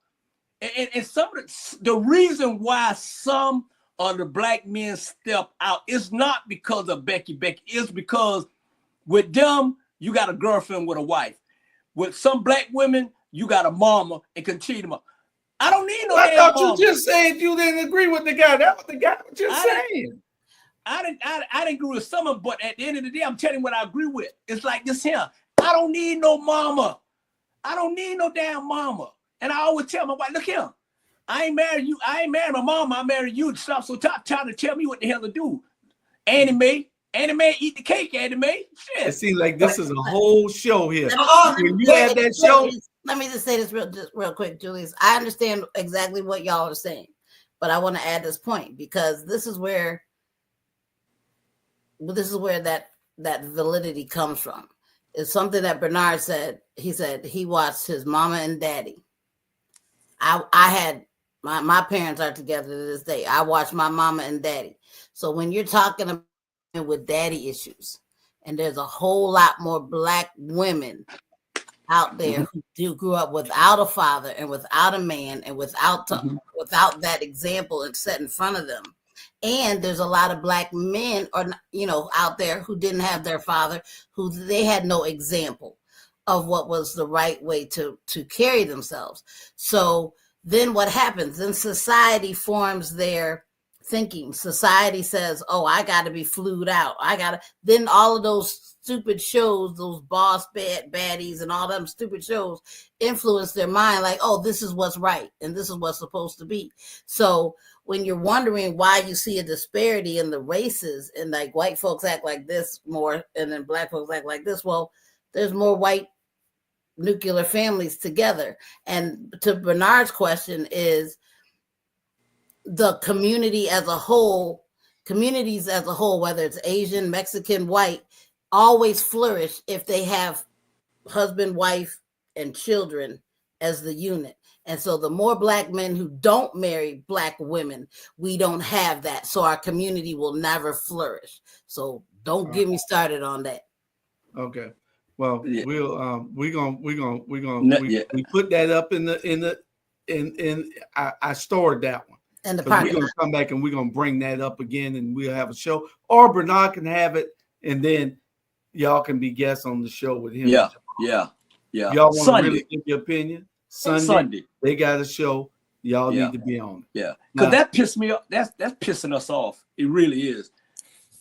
[SPEAKER 3] And some of the reason why some of the black men step out is not because of Becky. It's because with them, you got a girlfriend with a wife. With some black women, you got a mama and continue to mama. I don't need no damn
[SPEAKER 2] thought
[SPEAKER 3] mama.
[SPEAKER 2] You just said you didn't agree with the guy. That's what the guy was just saying.
[SPEAKER 3] I didn't agree with some of them, but at the end of the day, I'm telling you what I agree with. It's like this here. I don't need no mama. I don't need no damn mama. And I always tell my wife, look here. I ain't married you. I ain't married my mama. I married you. Stop trying to tell me what the hell to do. Annie Mae, eat the cake, Annie Mae. Shit.
[SPEAKER 2] It seems like this is a whole show here. When you had that show.
[SPEAKER 1] Let me just say this real quick, Julius. I understand exactly what y'all are saying, but I want to add this point because this is where that validity comes from. It's something that Bernard said. He said he watched his mama and daddy. I had my parents are together to this day. I watched my mama and daddy. So when you're talking about with daddy issues, and there's a whole lot more black women out there who grew up without a father and without a man and without that example and set in front of them. And there's a lot of black men out there who didn't have their father, who they had no example of what was the right way to carry themselves. So then what happens? Then society forms their thinking. Society says, oh, I got to be flued out. Then all of those stupid shows, those boss baddies and all them stupid shows influence their mind like, oh, this is what's right and this is what's supposed to be. So when you're wondering why you see a disparity in the races and like white folks act like this more and then black folks act like this, well, there's more white nuclear families together. And to Bernard's question is the communities as a whole, whether it's Asian, Mexican, white, always flourish if they have husband, wife, and children as the unit. And so the more black men who don't marry black women, we don't have that. So our community will never flourish. So don't get me started on that.
[SPEAKER 2] Okay. Well, we put that up I stored that one.
[SPEAKER 1] And we're
[SPEAKER 2] gonna come back and we're gonna bring that up again and we'll have a show. Or Bernard can have it and then y'all can be guests on the show with him.
[SPEAKER 3] Yeah.
[SPEAKER 2] Y'all want to really give your opinion? Sunday, they got a show. Y'all need to be on it.
[SPEAKER 3] Yeah, because that pissed me off. That's pissing us off. It really is.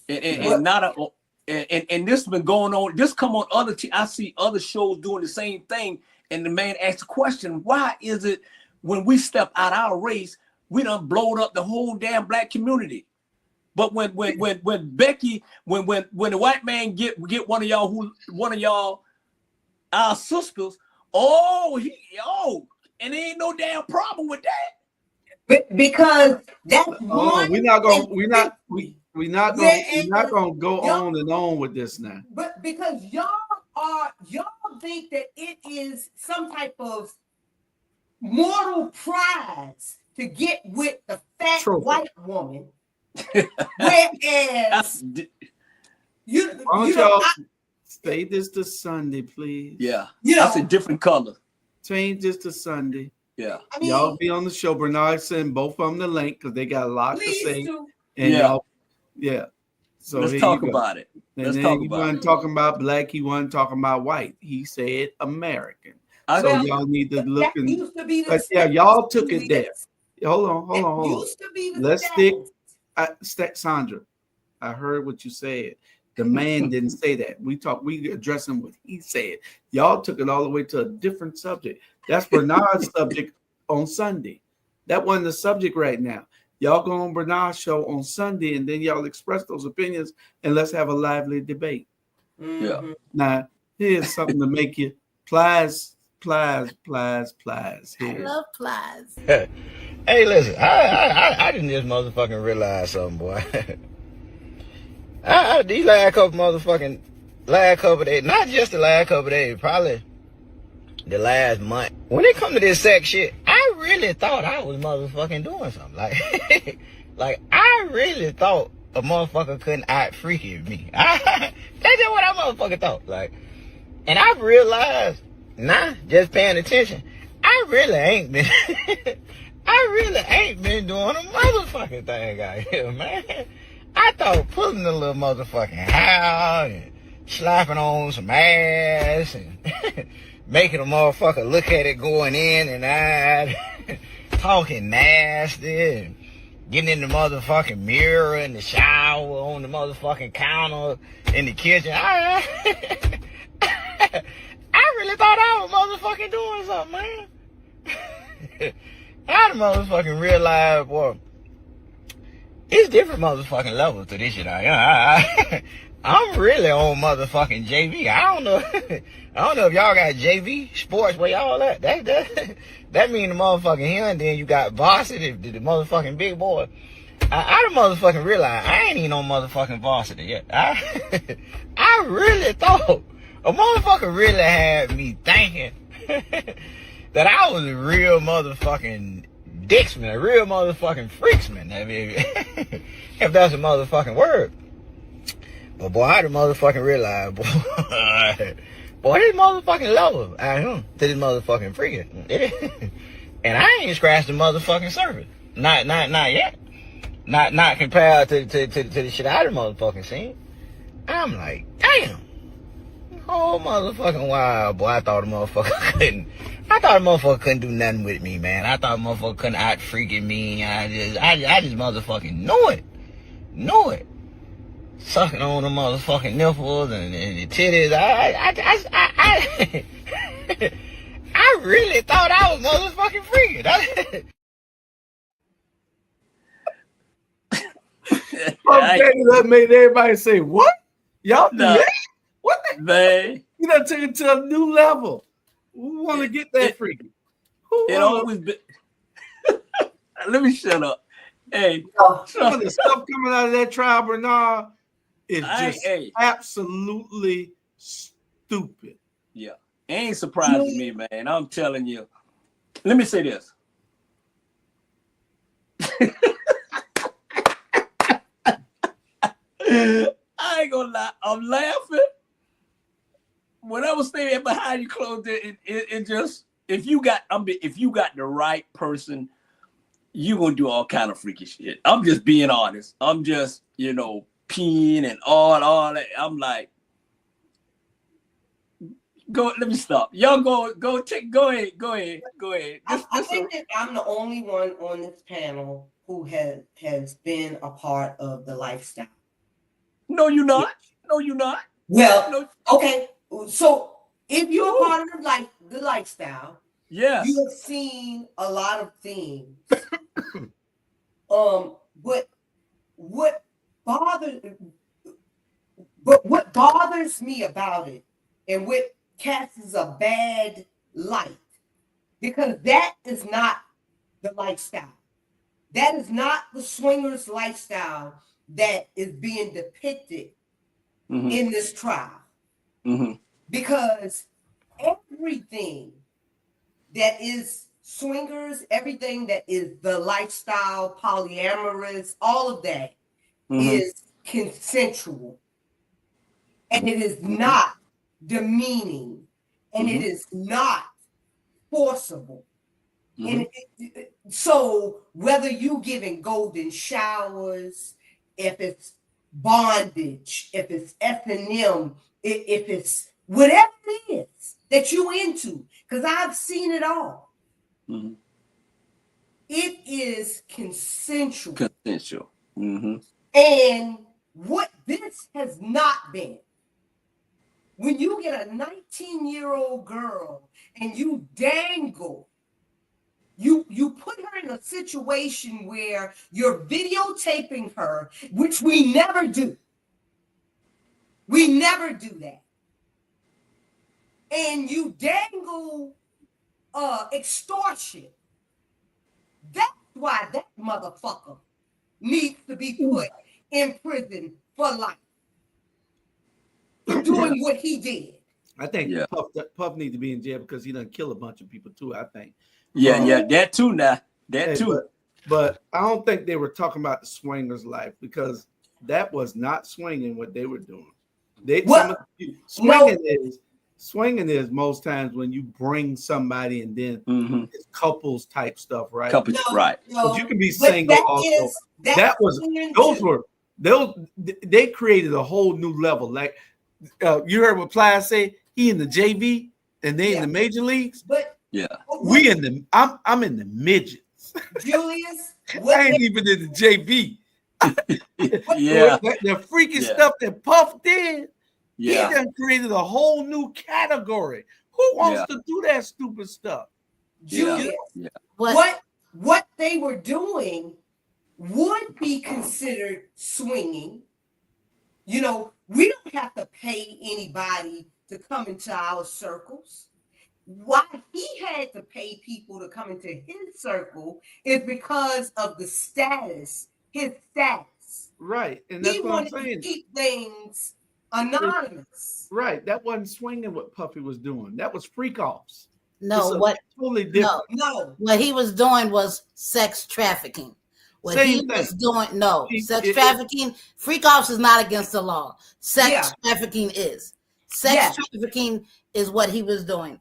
[SPEAKER 3] And this has been going on. This come on other. I see other shows doing the same thing. And the man asked the question: why is it when we step out our race, we done blowed up the whole damn black community? But when Becky, when the white man get one of y'all, our sisters. And there ain't no damn problem with that.
[SPEAKER 4] Because that's
[SPEAKER 2] we're not gonna go on and on with this now.
[SPEAKER 4] But because y'all think that it is some type of mortal prize to get with the fat white woman, whereas
[SPEAKER 2] stay this to Sunday, please.
[SPEAKER 3] Yeah, that's a different color.
[SPEAKER 2] Change this to Sunday.
[SPEAKER 3] Yeah,
[SPEAKER 2] y'all be on the show. Bernard send both of them the link because they got a lot to say.
[SPEAKER 4] Do.
[SPEAKER 2] And y'all, So
[SPEAKER 3] let's talk about it.
[SPEAKER 2] And then he wasn't talking about black. He wasn't talking about white. He said American. So y'all need to look
[SPEAKER 4] that used to be the
[SPEAKER 2] but yeah, y'all took it there.
[SPEAKER 4] stance.
[SPEAKER 2] Hold on.
[SPEAKER 4] Used to be the
[SPEAKER 2] Let's
[SPEAKER 4] stance.
[SPEAKER 2] stick. Sandra, I heard what you said. The man didn't say that. We addressing what he said. Y'all took it all the way to a different subject. That's Bernard's subject on Sunday. That wasn't the subject right now. Y'all go on Bernard's show on Sunday, and then y'all express those opinions, and let's have a lively debate.
[SPEAKER 3] Yeah.
[SPEAKER 2] Now, here's something to make you plies. Here.
[SPEAKER 1] I love plies.
[SPEAKER 9] Hey, listen, I didn't just motherfucking realize something, boy. These last couple days, not just the last couple days, probably the last month. When it come to this sex shit, I really thought I was motherfucking doing something. Like I really thought a motherfucker couldn't out freaky me. That's just what I motherfucking thought. Like, and I realized, just paying attention, I really ain't been doing a motherfucking thing out here, man. I thought pulling the little motherfucking hair and slapping on some ass and making a motherfucker look at it going in and out, talking nasty and getting in the motherfucking mirror in the shower, on the motherfucking counter in the kitchen. I really thought I was motherfucking doing something, man. I motherfucking realized, boy, it's different motherfucking levels to this shit. I'm really on motherfucking JV. I don't know if y'all got JV sports where y'all at. That mean the motherfucking here, and then you got varsity, the motherfucking big boy. I done motherfucking realized I ain't even on motherfucking varsity yet. I really thought a motherfucker really had me thinking that I was a real motherfucking dicksman, a real motherfucking freaksman, if that's a motherfucking word. But boy, I done motherfucking realized, boy, this motherfucking level out here to this motherfucking freaking. And I ain't scratched the motherfucking surface. Not yet. Not compared to the shit I done motherfucking seen. I'm like, damn. Oh, motherfucking wild, boy. I thought a motherfucker couldn't do nothing with me, man. I thought a motherfucker couldn't out freaking me. I just motherfucking know it. Sucking on the motherfucking nipples and the titties. I really thought I was motherfucking freaking.
[SPEAKER 2] That made everybody say, what? Y'all do that? What the
[SPEAKER 3] man?
[SPEAKER 2] You done took it to a new level. Who want to get that freaky?
[SPEAKER 3] It always been. Let me shut up. Hey,
[SPEAKER 2] some of the stuff coming out of that trial, Bernard, is just absolutely stupid.
[SPEAKER 3] Yeah, ain't surprising me, man. I'm telling you. Let me say this. I ain't gonna lie. I'm laughing. When I was standing behind you closed, it just if you got the right person, you gonna do all kind of freaky shit. I'm just being honest. I'm just peeing and all that. I'm like, go. Let me stop. Y'all go ahead.
[SPEAKER 4] I think that I'm the only one on this panel who has been a part of the lifestyle.
[SPEAKER 3] No, you're not. No, you're not.
[SPEAKER 4] Well,
[SPEAKER 3] no.
[SPEAKER 4] Okay. So if you're a part of the lifestyle,
[SPEAKER 3] yes,
[SPEAKER 4] you have seen a lot of things. What bothers me about it, and what casts a bad light, because that is not the lifestyle. That is not the swingers lifestyle that is being depicted in this trial. Because everything that is swingers, everything that is the lifestyle, polyamorous, all of that is consensual. And it is not demeaning. And it is not forcible. And so whether you giving golden showers, if it's bondage, if it's F&M, if it's whatever it is that you into, because I've seen it all.
[SPEAKER 3] Mhm.
[SPEAKER 4] It is consensual.
[SPEAKER 3] Consensual. Mm-hmm.
[SPEAKER 4] And what this has not been, when you get a 19-year-old girl and you dangle, you put her in a situation where you're videotaping her, which we never do. We never do that. And you dangle extortion. That's why that motherfucker needs to be put in prison for life for doing what he did.
[SPEAKER 2] I think Puff needs to be in jail because he done kill a bunch of people too. I think.
[SPEAKER 3] Yeah, that too. Now that too.
[SPEAKER 2] But I don't think they were talking about the swingers' life because that was not swinging what they were doing. Swinging is most times when you bring somebody and then it's couples type stuff, right?
[SPEAKER 3] Couples, right?
[SPEAKER 2] But you can be single also. They created a whole new level. Like you heard what Ply say, he in the JV and they in the major leagues.
[SPEAKER 4] But
[SPEAKER 2] we in the I'm in the midgets.
[SPEAKER 4] Julius,
[SPEAKER 2] I ain't even in the JV. The freaky stuff that Puff did. He done created a whole new category. Who wants to do that stupid stuff?
[SPEAKER 4] Julius, what they were doing would be considered swinging. You know, we don't have to pay anybody to come into our circles. Why he had to pay people to come into his circle is because of the status, his status.
[SPEAKER 2] Right, and that's what I'm saying.
[SPEAKER 4] He wanted to keep things anonymous.
[SPEAKER 2] Right, that wasn't swinging what Puffy was doing. That was freak offs.
[SPEAKER 1] No,
[SPEAKER 2] totally different.
[SPEAKER 4] No,
[SPEAKER 1] what he was doing was sex trafficking. What
[SPEAKER 2] Same
[SPEAKER 1] he
[SPEAKER 2] thing.
[SPEAKER 1] was doing, sex trafficking. Freak offs is not against the law. Sex trafficking is. Sex trafficking is what he was doing.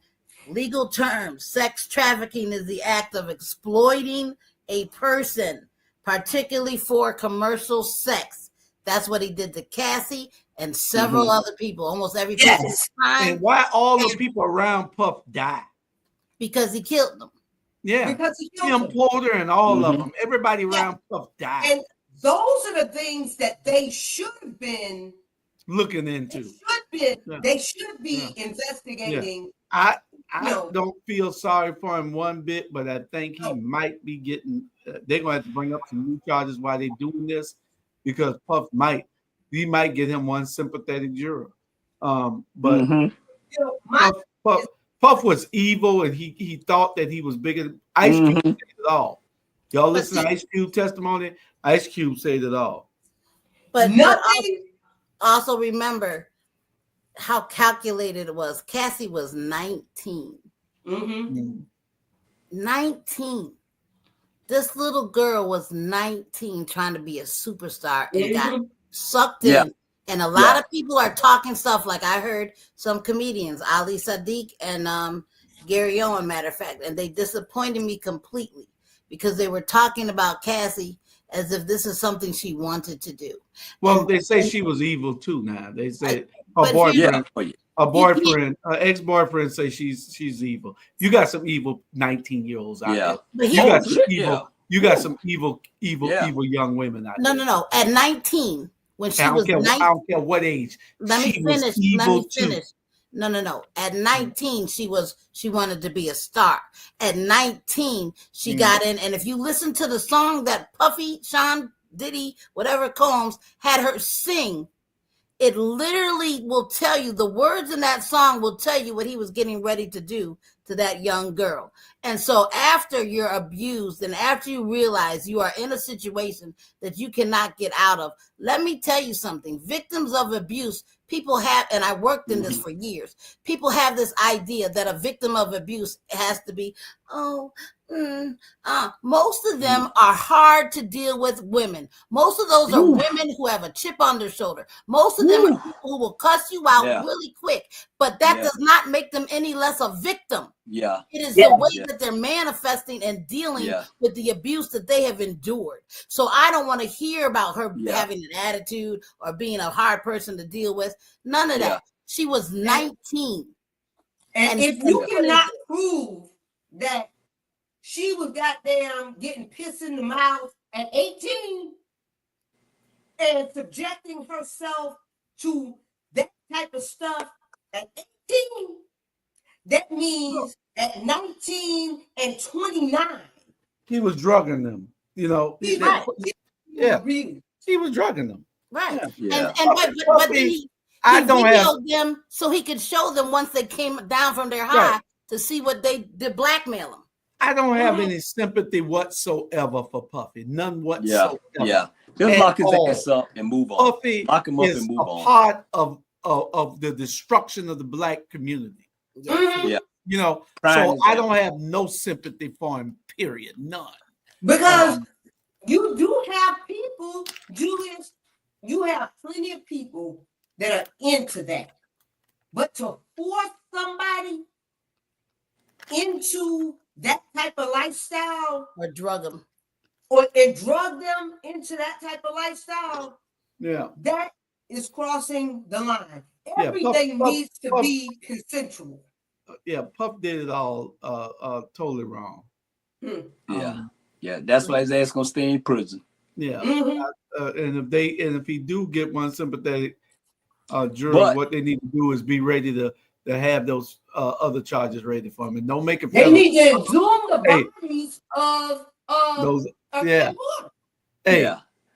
[SPEAKER 1] Legal terms, sex trafficking is the act of exploiting a person, particularly for commercial sex. That's what he did to Cassie and several other people, almost every person.
[SPEAKER 2] And why all the people around Puff died?
[SPEAKER 1] Because he killed them.
[SPEAKER 2] Yeah,
[SPEAKER 4] because he killed them.
[SPEAKER 2] Porter and all of them. Everybody around Puff died.
[SPEAKER 4] And those are the things that they should have been
[SPEAKER 2] looking into.
[SPEAKER 4] They should be investigating.
[SPEAKER 2] I don't feel sorry for him one bit, but I think he might be getting. They're going to have to bring up some new charges while they're doing this, because Puff might get him one sympathetic juror. But Puff was evil, and he thought that he was bigger. Ice Cube said it all. Y'all listen to Ice Cube testimony. Ice Cube said it all.
[SPEAKER 1] But also remember how calculated it was. Cassie was 19. 19. This little girl was 19 trying to be a superstar and got sucked in. And a lot of people are talking stuff like I heard some comedians, Ali Sadiq and Gary Owen, matter of fact, and they disappointed me completely because they were talking about Cassie as if this is something she wanted to do.
[SPEAKER 2] Well, they say she was evil too now. They say her ex-boyfriend say she's evil. You got some evil 19-year-olds out there. You got some evil young women out there.
[SPEAKER 1] No. At 19, when she was 19,
[SPEAKER 2] I don't care what age.
[SPEAKER 1] Let me finish. No. At 19, she wanted to be a star. At 19, she got in. And if you listen to the song that Puffy, Sean Diddy, whatever Combs had her sing, it literally will tell you, the words in that song will tell you what he was getting ready to do to that young girl. And so after you're abused and after you realize you are in a situation that you cannot get out of, let me tell you something. Victims of abuse, people have, and I worked in this for years, people have this idea that a victim of abuse has to be, most of them are hard to deal with women. Most of those are women who have a chip on their shoulder. Most of them are people who will cuss you out really quick, but that does not make them any less a victim. It is the way that they're manifesting and dealing with the abuse that they have endured. So I don't want to hear about her having an attitude or being a hard person to deal with. None of that. She was 19.
[SPEAKER 4] And if you cannot prove that she was goddamn getting pissed in the mouth at 18 and subjecting herself to that type of stuff at 18, that means at 19 and 29.
[SPEAKER 2] He was drugging them. You know,
[SPEAKER 1] Right.
[SPEAKER 2] he was drugging them.
[SPEAKER 1] Right.
[SPEAKER 2] Yeah.
[SPEAKER 1] But then he videoed them so he could show them once they came down from their high to see what they did, blackmail them.
[SPEAKER 2] I don't have any sympathy whatsoever for Puffy. None whatsoever.
[SPEAKER 3] Yeah. Just lock his ass up and move on.
[SPEAKER 2] Puffy
[SPEAKER 3] lock him up
[SPEAKER 2] is
[SPEAKER 3] and move on.
[SPEAKER 2] part of the destruction of the black community.
[SPEAKER 3] Yeah.
[SPEAKER 2] You know,
[SPEAKER 3] Prime
[SPEAKER 2] I don't have no sympathy for him, period. None.
[SPEAKER 4] Because you do have people, Julius, you have plenty of people that are into that. But to force somebody into that type of lifestyle
[SPEAKER 1] or drug them
[SPEAKER 4] into that type of lifestyle,
[SPEAKER 2] that
[SPEAKER 4] is crossing the line.
[SPEAKER 2] Yeah,
[SPEAKER 4] Everything
[SPEAKER 2] Puff-
[SPEAKER 4] needs to
[SPEAKER 2] Puff-
[SPEAKER 4] be consensual.
[SPEAKER 2] Puff did it all totally wrong.
[SPEAKER 3] Yeah, that's why his ass gonna stay in prison.
[SPEAKER 2] Yeah, and if he do get one sympathetic jury, what they need to do is be ready to have those other charges ready for him, and don't make it.
[SPEAKER 4] They need to exhume the bodies of
[SPEAKER 2] those.
[SPEAKER 4] Yeah.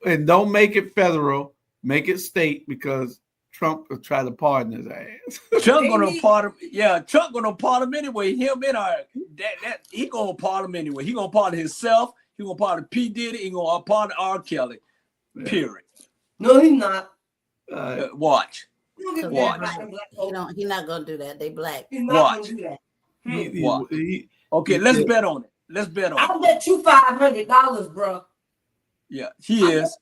[SPEAKER 2] And don't make it federal. Make it state, because Trump will try to pardon his ass.
[SPEAKER 3] Trump gonna pardon. Yeah, Trump gonna pardon him anyway. Him and that he gonna pardon him anyway. He gonna pardon himself. He gonna pardon P. Diddy. He gonna pardon R. Kelly. Period.
[SPEAKER 4] No, he's not.
[SPEAKER 3] Watch.
[SPEAKER 1] Watch. He's not gonna do that. They black.
[SPEAKER 4] He's not gonna do that.
[SPEAKER 3] Watch. Okay, let's bet on it. Let's bet on it.
[SPEAKER 4] I'll bet you $500, bro.
[SPEAKER 3] Yeah, he is.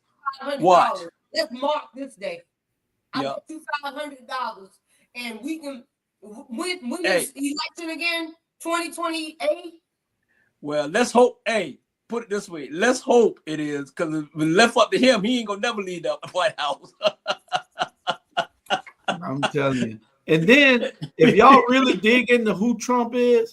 [SPEAKER 3] Watch.
[SPEAKER 4] Let's mark this day. I bet you $500, and we can. When is election again? 2028.
[SPEAKER 3] Well, let's hope. Hey, put it this way. Let's hope it is, because if we left up to him, he ain't gonna never leave the White House.
[SPEAKER 2] I'm telling you. And then, if y'all really dig into who Trump is,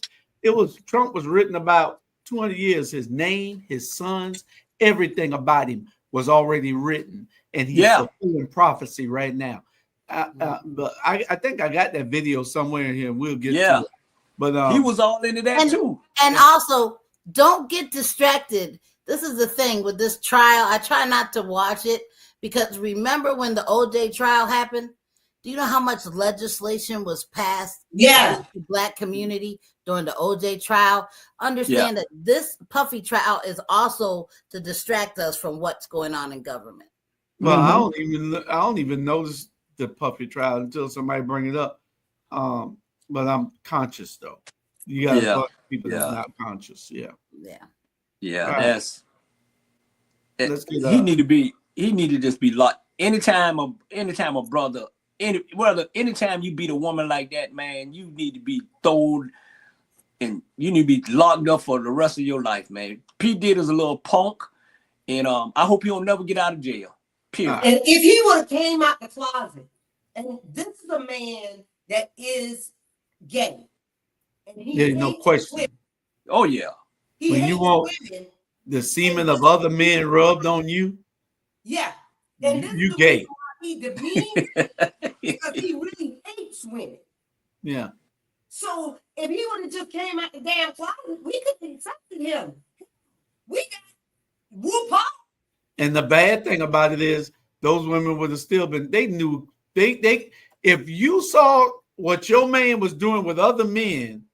[SPEAKER 2] Trump was written about 200 years. His name, his sons, everything about him was already written, and he's fulfilling prophecy right now. But I think I got that video somewhere in here. We'll get to it. But
[SPEAKER 3] he was all into that too.
[SPEAKER 1] And also, don't get distracted. This is the thing with this trial. I try not to watch it, because remember when the OJ trial happened? Do you know how much legislation was passed in the black community during the OJ trial? Understand that this Puffy trial is also to distract us from what's going on in government.
[SPEAKER 2] Well, I don't even notice the Puffy trial until somebody bring it up. But I'm conscious though. You got a bunch of people that's not conscious.
[SPEAKER 3] That's
[SPEAKER 2] he
[SPEAKER 3] need to just be locked. Anytime a brother, anytime you beat a woman like that, man, you need to be thrown and you need to be locked up for the rest of your life, man. P. Diddy is a little punk, and I hope he'll never get out of jail. Period.
[SPEAKER 4] And if he would have came out the closet, and this is a man that is gay, and he
[SPEAKER 2] no question.
[SPEAKER 4] Women.
[SPEAKER 3] Oh yeah.
[SPEAKER 2] When you want the semen of other men rubbed on you,
[SPEAKER 4] and
[SPEAKER 2] you gay.
[SPEAKER 4] He demeans because he really hates women.
[SPEAKER 2] Yeah.
[SPEAKER 4] So if he would have just came out the damn closet, we could have accepted him. We got whoop up.
[SPEAKER 2] And the bad thing about it is those women would have still been. They knew they. If you saw what your man was doing with other men,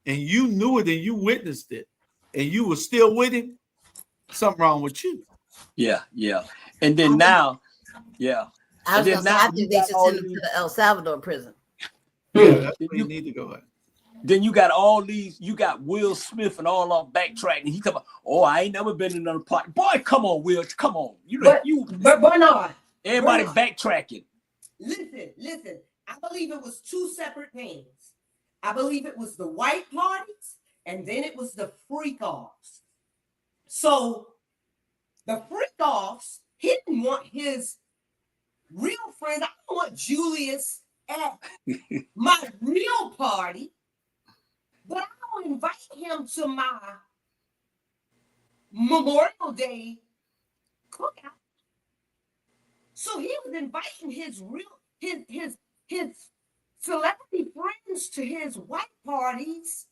[SPEAKER 2] and you knew it and you witnessed it, and you were still with him, something wrong with you.
[SPEAKER 3] Yeah. And then now,
[SPEAKER 1] I think they should send him to the El Salvador prison.
[SPEAKER 2] Yeah, that's where you need to go at.
[SPEAKER 3] Then you got you got Will Smith and all on backtracking. He talking about, I ain't never been in another party. Boy, come on, Will, come on.
[SPEAKER 4] But Bernard.
[SPEAKER 3] Everybody backtracking.
[SPEAKER 4] Listen. I believe it was two separate things. I believe it was the white parties, and then it was the freak-offs. So the freak-offs, he didn't want his real friend. I don't want Julius at my real party, but I don't invite him to my Memorial Day cookout. So he was inviting his celebrity friends to his white parties,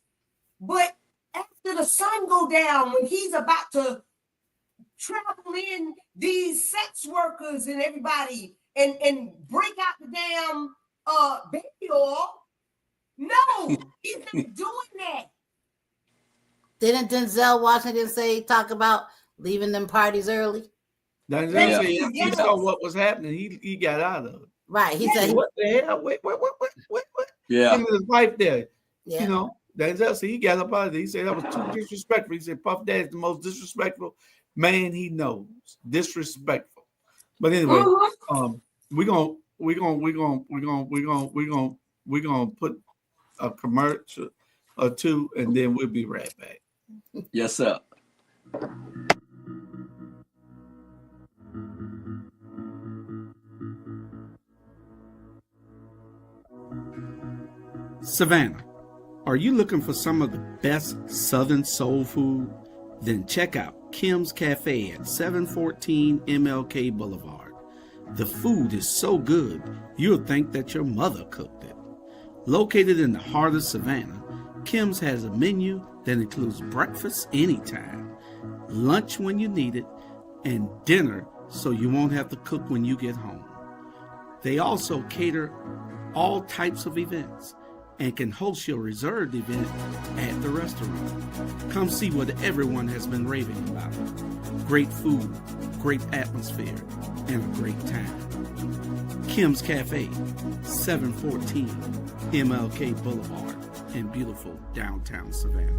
[SPEAKER 4] but after the sun go down, when he's about to travel in these sex workers and everybody and break out the damn baby oil, no, he's not doing that.
[SPEAKER 1] Didn't Denzel Washington talk about leaving them parties early?
[SPEAKER 2] Denzel
[SPEAKER 4] Yeah.
[SPEAKER 2] said he
[SPEAKER 4] Yeah.
[SPEAKER 2] saw what was happening. He got out of it.
[SPEAKER 1] Right. He
[SPEAKER 2] He
[SPEAKER 1] said
[SPEAKER 2] said, "What the hell? Wait.
[SPEAKER 3] Yeah.
[SPEAKER 2] Him and his wife there.
[SPEAKER 1] yeah.
[SPEAKER 2] You know, Denzel said he got up out of it. He said that was too disrespectful. He said Puff Daddy's the most disrespectful man he knows. Disrespectful. But anyway, we're gonna put a commercial or two, and then we'll be right back.
[SPEAKER 3] Yes, sir.
[SPEAKER 2] Savannah, are you looking for some of the best Southern soul food? Then check out Kim's Cafe at 714 MLK Boulevard. The food is so good, you'll think that your mother cooked it. Located in the heart of Savannah, Kim's has a menu that includes breakfast anytime, lunch when you need it, and dinner so you won't have to cook when you get home. They also cater all types of events and can host your reserved event at the restaurant. Come see what everyone has been raving about. Great food, great atmosphere, and a great time. Kim's Cafe, 714 MLK Boulevard in beautiful downtown Savannah.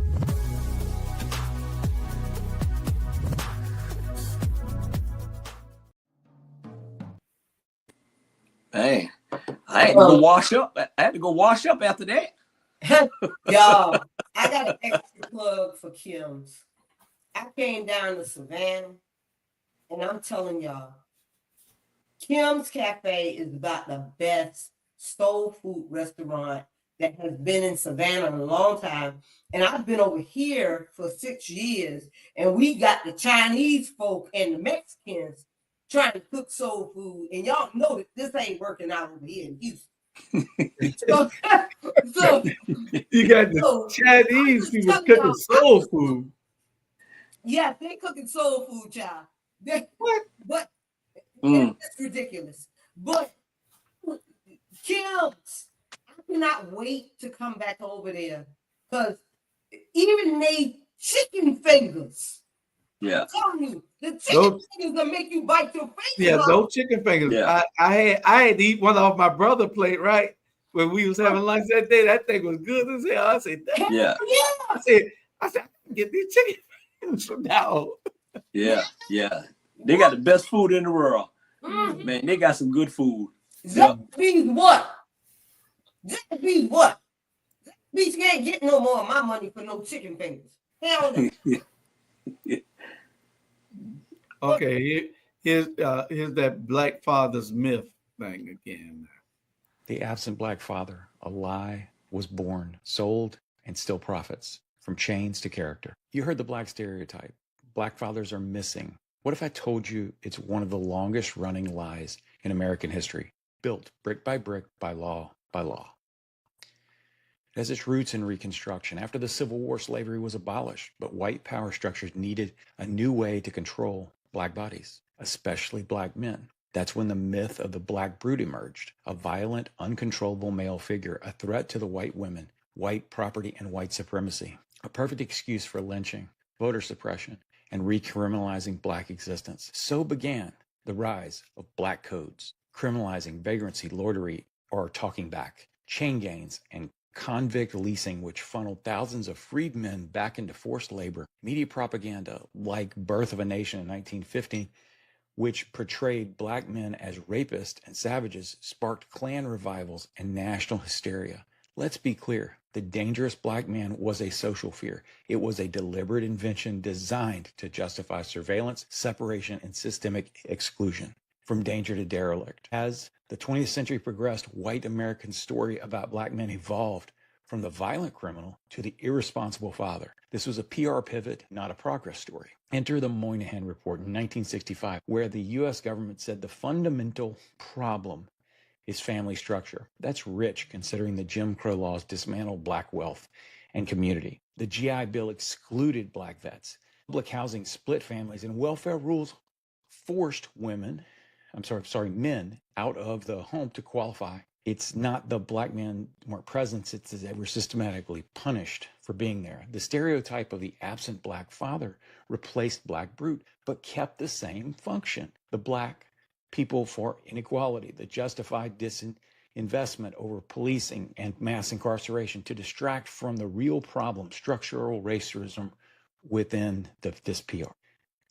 [SPEAKER 3] Hey, I had to go wash up. I had to go wash up after that.
[SPEAKER 4] Y'all, I got an extra plug for Kim's. I came down to Savannah, and I'm telling y'all, Kim's Cafe is about the best soul food restaurant that has been in Savannah in a long time. And I've been over here for 6 years, and we got the Chinese folk and the Mexicans trying to cook soul food. And y'all know that this ain't working out over here in Houston. so
[SPEAKER 2] You got the Chinese people cooking soul food.
[SPEAKER 4] Yeah, they cooking soul food, child. But it's ridiculous. But Kim's, I cannot wait to come back over there because even they chicken fingers.
[SPEAKER 3] Yeah.
[SPEAKER 4] I'm telling you, the chicken fingers will make you bite your fingers.
[SPEAKER 2] Yeah,
[SPEAKER 4] off.
[SPEAKER 2] those chicken fingers.
[SPEAKER 3] Yeah.
[SPEAKER 2] I had to eat one off my brother's plate, right? When we was having lunch that day, that thing was good as hell. I said,
[SPEAKER 3] Yeah.
[SPEAKER 2] I said, I can get these chicken fingers from now on.
[SPEAKER 3] Yeah. They got the best food in the world.
[SPEAKER 4] Mm-hmm.
[SPEAKER 3] Man, they got some good food.
[SPEAKER 4] That means what? That means what? That means you ain't getting no more of my money for no chicken fingers. Hell no.
[SPEAKER 2] Okay, here's that black father's myth thing again.
[SPEAKER 10] The absent black father, a lie, was born, sold, and still profits, from chains to character. You heard the black stereotype. Black fathers are missing. What if I told you it's one of the longest running lies in American history, built brick by brick by law by law? It has its roots in Reconstruction. After the Civil War, slavery was abolished, but white power structures needed a new way to control black bodies, especially black men. That's when the myth of the black brute emerged, a violent, uncontrollable male figure, a threat to the white women, white property, and white supremacy, a perfect excuse for lynching, voter suppression, and recriminalizing black existence. So began the rise of black codes, criminalizing vagrancy, lordery, or talking back, chain gangs, and convict leasing, which funneled thousands of freedmen back into forced labor, media propaganda like Birth of a Nation in 1915, which portrayed black men as rapists and savages, sparked Klan revivals and national hysteria. Let's be clear, the dangerous black man was a social fear. It was a deliberate invention designed to justify surveillance, separation, and systemic exclusion. from danger to derelict. As the 20th century progressed, white American story about black men evolved from the violent criminal to the irresponsible father. This was a PR pivot, not a progress story. Enter the Moynihan Report in 1965, where the U.S. government said the fundamental problem is family structure. That's rich considering the Jim Crow laws dismantled black wealth and community. The GI Bill excluded black vets. Public housing split families, and welfare rules forced men out of the home to qualify. It's not the black men weren't present, it's that they were systematically punished for being there. The stereotype of the absent black father replaced black brute, but kept the same function. The black people for inequality, the justified disinvestment over policing and mass incarceration to distract from the real problem, structural racism within this PR.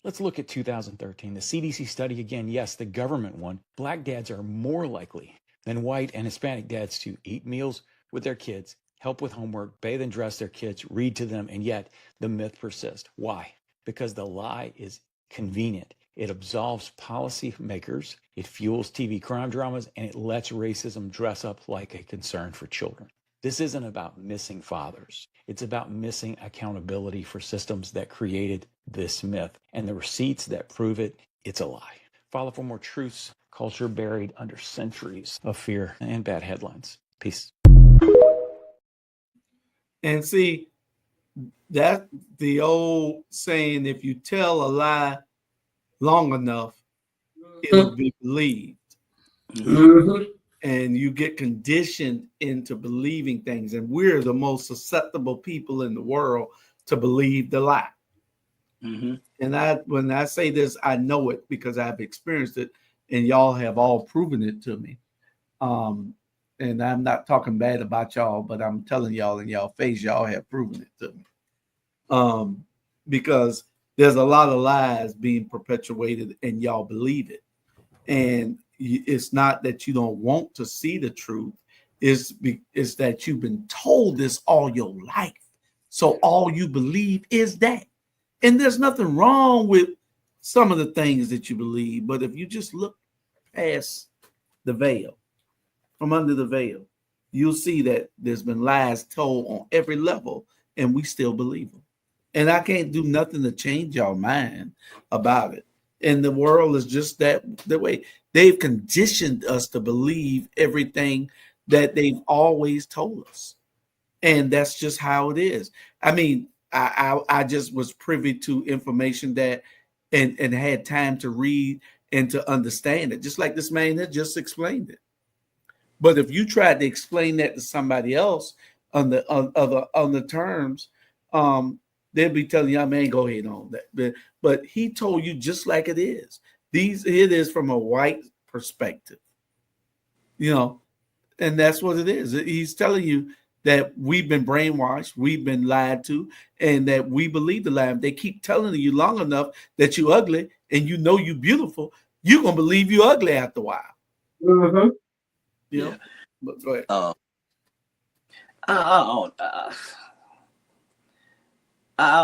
[SPEAKER 10] Let's look at 2013. The CDC study again, yes, the government one. Black dads are more likely than white and Hispanic dads to eat meals with their kids, help with homework, bathe and dress their kids, read to them, and yet the myth persists. Why? Because the lie is convenient. It absolves policymakers, it fuels TV crime dramas, and it lets racism dress up like a concern for children. This isn't about missing fathers. It's about missing accountability for systems that created this myth and the receipts that prove it. It's a lie. Follow for more truths, culture buried under centuries of fear and bad headlines. Peace.
[SPEAKER 2] And see, that the old saying, if you tell a lie long enough, it'll be believed.
[SPEAKER 4] Mm-hmm.
[SPEAKER 2] And you get conditioned into believing things. And we're the most susceptible people in the world to believe the lie.
[SPEAKER 3] Mm-hmm.
[SPEAKER 2] And when I say this, I know it because I've experienced it, and y'all have all proven it to me. And I'm not talking bad about y'all, but I'm telling y'all in y'all face, y'all have proven it to me. Because there's a lot of lies being perpetuated and y'all believe it. And it's not that you don't want to see the truth. It's that you've been told this all your life. So all you believe is that. And there's nothing wrong with some of the things that you believe. But if you just look past the veil, from under the veil, you'll see that there's been lies told on every level, and we still believe them. And I can't do nothing to change y'all mind about it. And the world is just the way. They've conditioned us to believe everything that they've always told us. And that's just how it is. I mean, I just was privy to information that and had time to read and to understand it, just like this man that just explained it. But if you tried to explain that to somebody else on the terms, they'll be telling you, man, go ahead on that. But he told you just like it is. It is from a white perspective, and that's what it is. He's telling you that we've been brainwashed, we've been lied to, and that we believe the lie. They keep telling you long enough that you're ugly and you know you're beautiful, you're gonna believe you're ugly after a while.
[SPEAKER 4] Mm-hmm.
[SPEAKER 2] Yeah. But go ahead.
[SPEAKER 3] I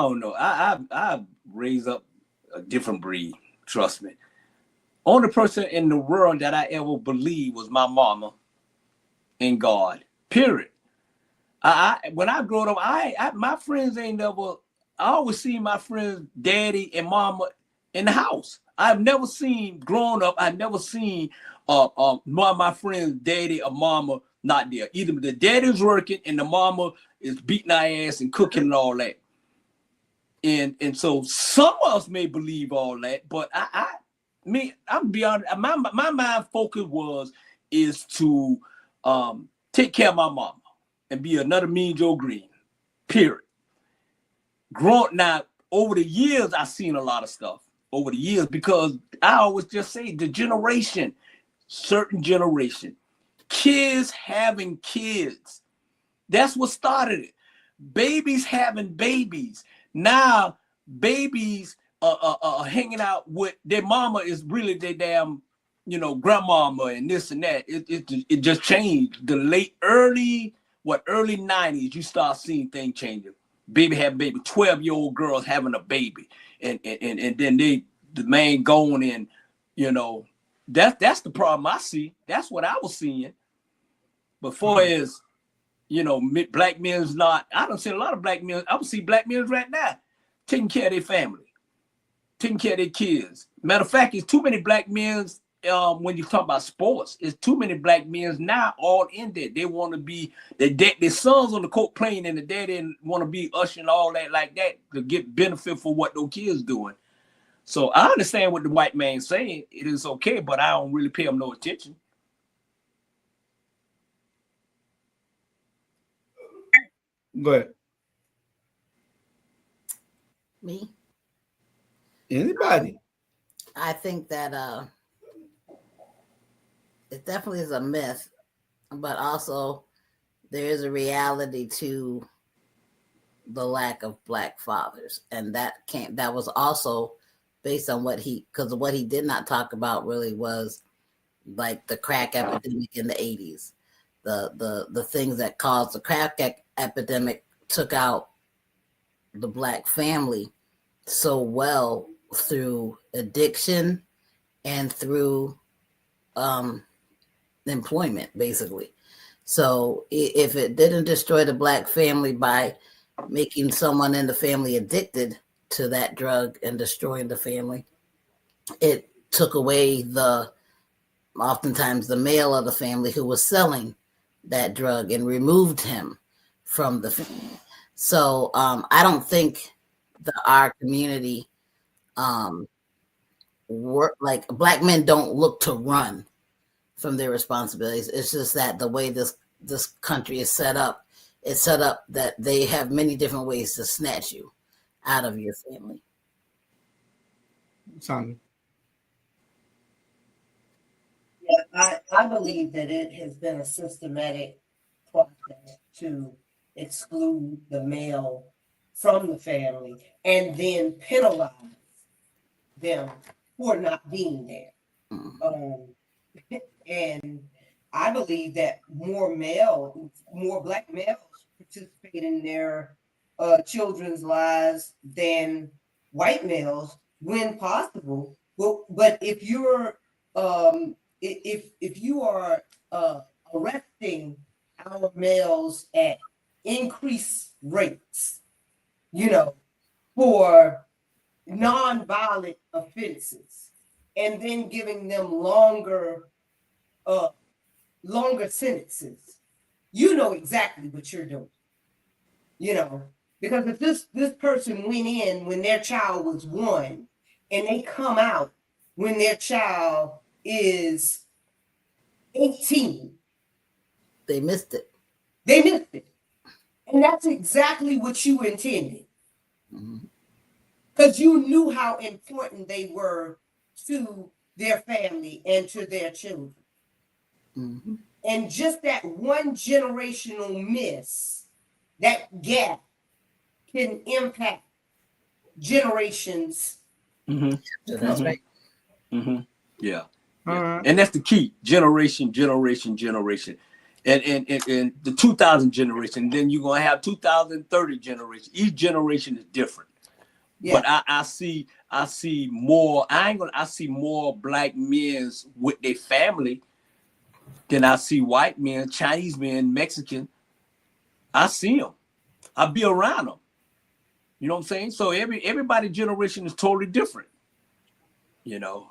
[SPEAKER 3] don't know. I raised up a different breed. Trust me. Only person in the world that I ever believed was my mama and God. Period. When I grew up, my friends ain't never. I always see my friends' daddy and mama in the house. I've never seen growing up. I've never seen one of my friends' daddy or mama not there. Either the daddy's working and the mama is beating our ass and cooking and all that. And so some of us may believe all that, but I'm beyond. My mind focus is to take care of my mama and be another Mean Joe Green. Period. Now over the years, I've seen a lot of stuff over the years because I always just say certain generation, kids having kids. That's what started it. Babies having babies. Now babies are hanging out with their mama is really their damn, grandmama and this and that. It just changed. The early 90s, you start seeing things changing. Baby having baby, 12-year-old girls having a baby, and then the man going and that's the problem I see. That's what I was seeing. Before is, you know, black men's not. I don't see a lot of black men. I would see black men right now taking care of their family, taking care of their kids. Matter of fact, it's too many black men. When you talk about sports, it's too many black men now all in there. They want to be their sons on the court playing, and the daddy want to be ushering all that like that to get benefit for what those kids doing. So I understand what the white man's saying. It is okay, but I don't really pay him no attention.
[SPEAKER 2] Go ahead.
[SPEAKER 1] Me?
[SPEAKER 2] Anybody?
[SPEAKER 1] I think that it definitely is a myth, but also there is a reality to the lack of black fathers, and that was also based on because what he did not talk about really was like the crack epidemic in the 80s. The things that caused the crack epidemic took out the black family so well through addiction and through employment, basically. So if it didn't destroy the black family by making someone in the family addicted to that drug and destroying the family, it took away oftentimes the male of the family who was selling that drug and removed him from the family. So I don't think our community like black men don't look to run from their responsibilities. It's just that the way this country is set up, it's set up that they have many different ways to snatch you out of your family.
[SPEAKER 2] Sonia.
[SPEAKER 4] Yeah, I believe that it has been a systematic process to exclude the male from the family and then penalize them for not being there. And I believe that more black males participate in their children's lives than white males when possible. But if you're if you are arresting our males at increased rates, you know, for non-violent offenses, and then giving them longer sentences, you know exactly what you're doing. You know, because if this person went in when their child was 1 and they come out when their child is 18,
[SPEAKER 1] they missed it.
[SPEAKER 4] And that's exactly what you intended. Because you knew how important they were to their family and to their children. And just that one generational miss, that gap, can impact generations.
[SPEAKER 1] That's right.
[SPEAKER 3] Yeah. And that's the key. Generation. And the 2000 generation, then you're gonna have 2030 generation. Each generation is different. Yeah. But I see more. I see more black men with their family than I see white men, Chinese men, Mexican. I see them. I be around them. You know what I'm saying? So everybody's generation is totally different. You know.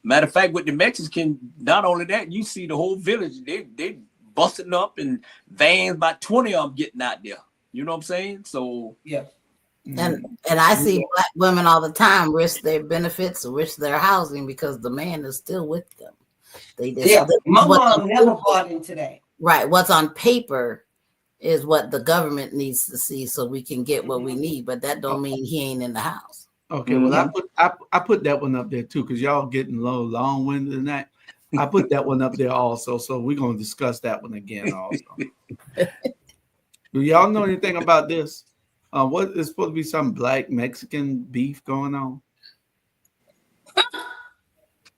[SPEAKER 3] Matter of fact, with the Mexican, not only that, you see the whole village. They busting up in vans, about 20 of them getting out there. You know what I'm saying? So
[SPEAKER 4] yeah.
[SPEAKER 1] And I see black women all the time risk their benefits, risk their housing because the man is still with them.
[SPEAKER 4] My mom never bought into that.
[SPEAKER 1] Right. What's on paper is what the government needs to see so we can get what we need, but that don't mean he ain't in the house.
[SPEAKER 2] Okay, well, I put that one up there too, because y'all getting long-winded than that. I put that one up there also, so we're gonna discuss that one again also. Do y'all know anything about this? What is supposed to be some black Mexican beef going on?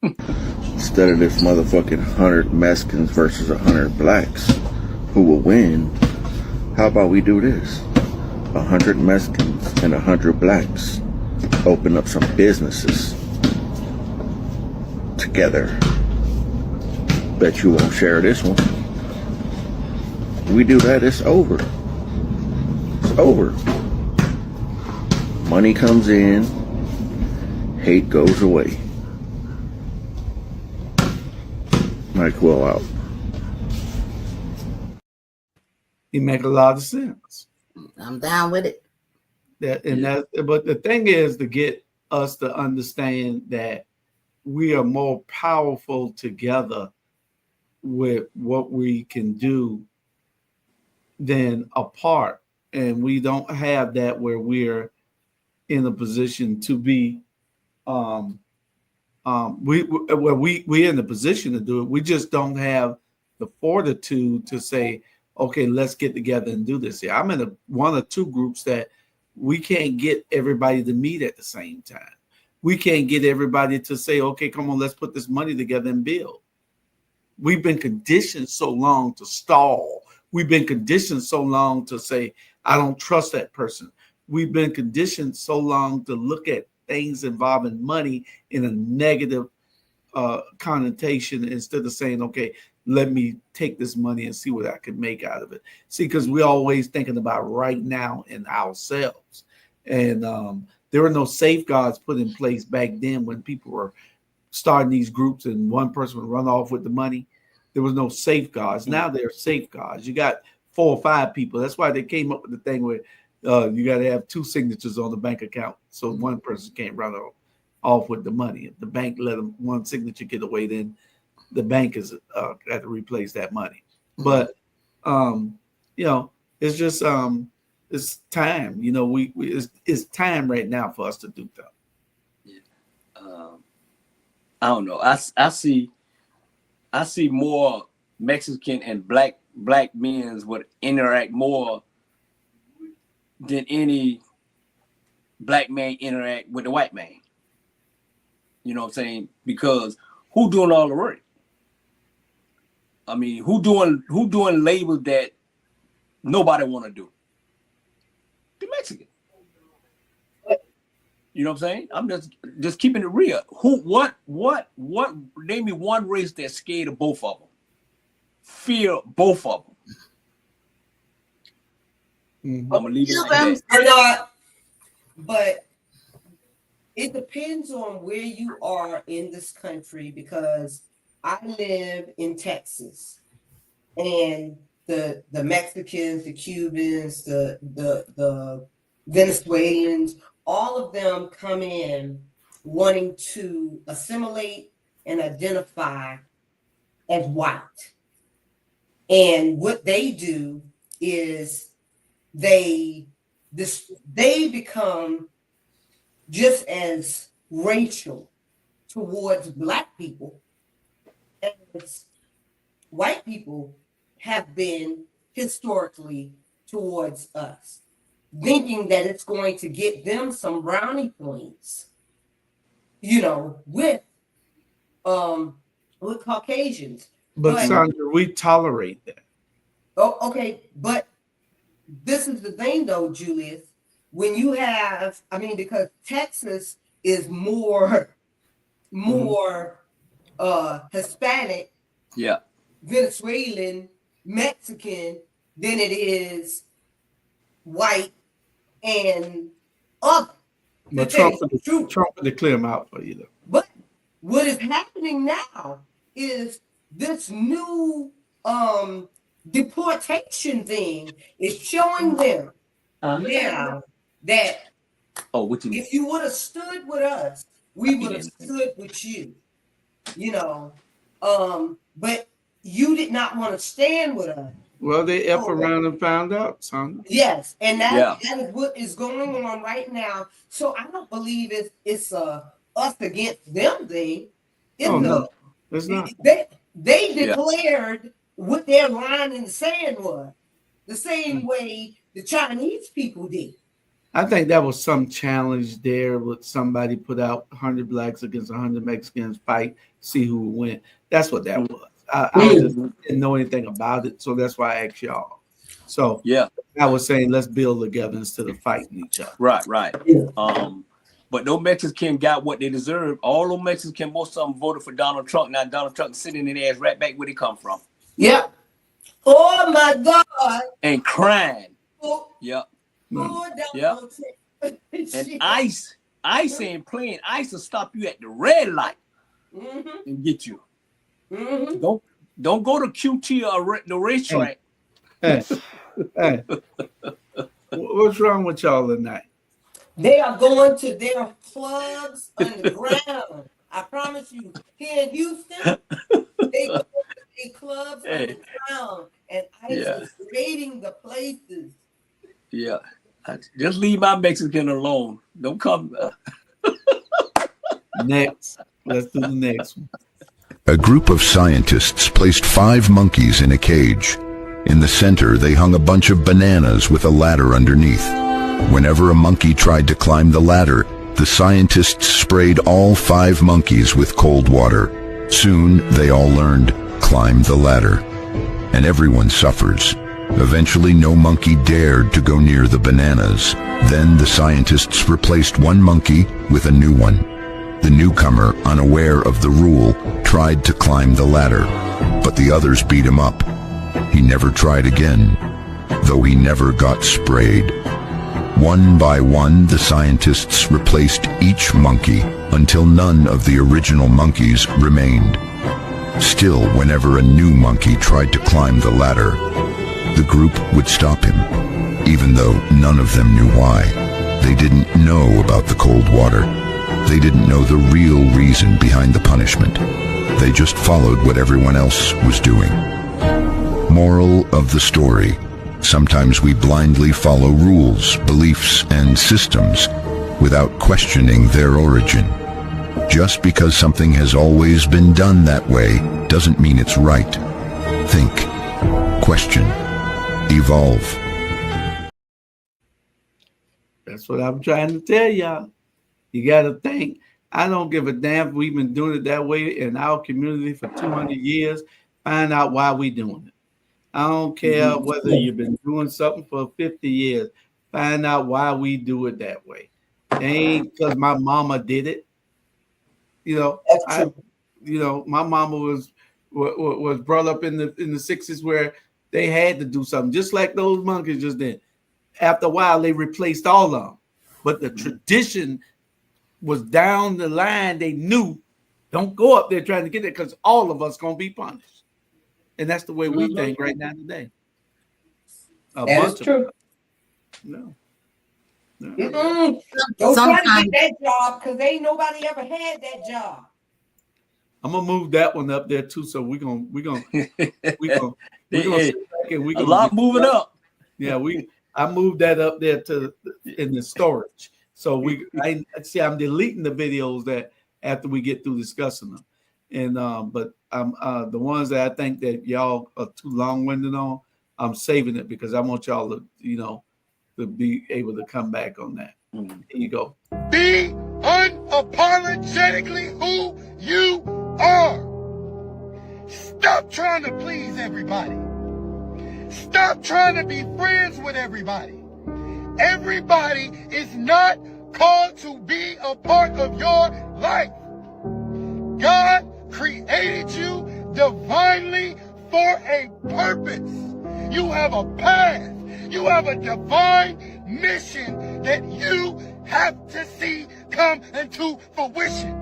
[SPEAKER 11] Instead of this motherfucking 100 Mexicans versus 100 blacks, who will win? How about we do this? 100 Mexicans and 100 blacks. Open up some businesses together. Bet you won't share this one. We do that, it's over. It's over. Money comes in, hate goes away. Mike Will out.
[SPEAKER 2] He make a lot of sense.
[SPEAKER 1] I'm down with it.
[SPEAKER 2] But the thing is to get us to understand that we are more powerful together with what we can do than apart. And we don't have that where we're in a position to be we're in a position to do it. We just don't have the fortitude to say, okay, let's get together and do this. Yeah, I'm in one or two groups that we can't get everybody to meet at the same time. We can't get everybody to say, okay, come on, let's put this money together and build. We've been conditioned so long to stall. We've been conditioned so long to say, I don't trust that person. We've been conditioned so long to look at things involving money in a negative connotation instead of saying, okay, let me take this money and see what I can make out of it. See, because we're always thinking about right now and ourselves. And there were no safeguards put in place back then when people were starting these groups and one person would run off with the money. There was no safeguards. Now there are safeguards. You got 4 or 5 people. That's why they came up with the thing where you got to have 2 signatures on the bank account so one person can't run off with the money. If the bank let them one signature get away, then the bank is got to replace that money. But it's just it's time. It's time right now for us to do that.
[SPEAKER 3] Yeah. I don't know. I see more Mexican and black men would interact more than any black man interact with the white man. You know what I'm saying? Because who doing all the work? I mean, who doing labor that nobody want to do? The Mexican. You know what I'm saying? I'm just keeping it real. What name me one race that's scared of both of them. Fear both of them. Mm-hmm. I'm gonna leave it like that.
[SPEAKER 4] But it depends on where you are in this country, because I live in Texas, and the Mexicans, the Cubans, the Venezuelans, all of them come in wanting to assimilate and identify as white. And what they do is they become just as racial towards black people as white people have been historically towards us, thinking that it's going to get them some brownie points, with Caucasians.
[SPEAKER 2] But Sandra, we tolerate that.
[SPEAKER 4] Oh, okay. But this is the thing though, Julius, when you have, because Texas is more Hispanic, Venezuelan, Mexican than it is white and other.
[SPEAKER 2] But Trump would clear them out for you though.
[SPEAKER 4] But what is happening now is this new deportation thing is showing them now that if you would have stood with us, we would have stood with you. But you did not want to stand with us.
[SPEAKER 2] Well, they up around and found out, son.
[SPEAKER 4] Yes, and that is what is going on right now. So I don't believe it's us against them thing.
[SPEAKER 2] No, it's not.
[SPEAKER 4] They declared what their line in the sand was, the same way the Chinese people did.
[SPEAKER 2] I think that was some challenge there with somebody put out 100 blacks against 100 Mexicans fight, see who would win. That's what that was. I just didn't know anything about it, so that's why I asked y'all. So I was saying let's build together instead of fighting each other.
[SPEAKER 3] Right. But those Mexicans got what they deserve. All those Mexicans, most of them voted for Donald Trump. Now Donald Trump is sitting in their ass right back where they come from.
[SPEAKER 4] Yep. Oh my God.
[SPEAKER 3] And crying.
[SPEAKER 4] Oh,
[SPEAKER 3] Yep.
[SPEAKER 4] yep.
[SPEAKER 3] And ICE ain't playing. ICE will stop you at the red light and get you. Don't go to QT or the racetrack.
[SPEAKER 2] Hey. What's wrong with y'all tonight?
[SPEAKER 4] They are going to their clubs underground. I promise you. Here in Houston, they go to their clubs underground, and ICE is raiding the places.
[SPEAKER 3] Yeah. Just leave my Mexican alone. Don't come.
[SPEAKER 2] Next. Let's do the next one.
[SPEAKER 12] A group of scientists placed 5 monkeys in a cage. In the center, they hung a bunch of bananas with a ladder underneath. Whenever a monkey tried to climb the ladder, the scientists sprayed all 5 monkeys with cold water. Soon, they all learned, climb the ladder. And everyone suffers. Eventually, no monkey dared to go near the bananas. Then the scientists replaced one monkey with a new one. The newcomer, unaware of the rule, tried to climb the ladder, but the others beat him up. He never tried again, though he never got sprayed. One by one, the scientists replaced each monkey until none of the original monkeys remained. Still, whenever a new monkey tried to climb the ladder, the group would stop him, even though none of them knew why. They didn't know about the cold water. They didn't know the real reason behind the punishment. They just followed what everyone else was doing. Moral of the story: sometimes we blindly follow rules, beliefs, and systems without questioning their origin. Just because something has always been done that way doesn't mean it's right. Think, question, evolve.
[SPEAKER 2] That's what I'm trying to tell y'all. You got to think. I don't give a damn if we've been doing it that way in our community for 200 years. Find out why we doing it. I don't care whether you've been doing something for 50 years. Find out why we do it that way. It ain't because my mama did it. You know, my mama was brought up in the 60s where they had to do something, just like those monkeys just did. After a while, they replaced all of them. But the tradition was down the line. They knew, don't go up there trying to get it because all of us going to be punished. And that's the way we think right now today.
[SPEAKER 4] That's true.
[SPEAKER 2] No.
[SPEAKER 4] Don't try to get that job because ain't nobody ever had that job.
[SPEAKER 2] I'm gonna move that one up there too. So we're gonna a
[SPEAKER 3] lot moving up.
[SPEAKER 2] Yeah, I moved that up there in the storage. So I'm deleting the videos that after we get through discussing them. And but I'm the ones that I think that y'all are too long-winded on, I'm saving it because I want y'all to, to be able to come back on that. Here you go.
[SPEAKER 13] Be unapologetically who you are. Stop trying to please everybody. Stop trying to be friends with everybody. Everybody is not called to be a part of your life. God created you divinely for a purpose. You have a path. You have a divine mission that you have to see come into fruition.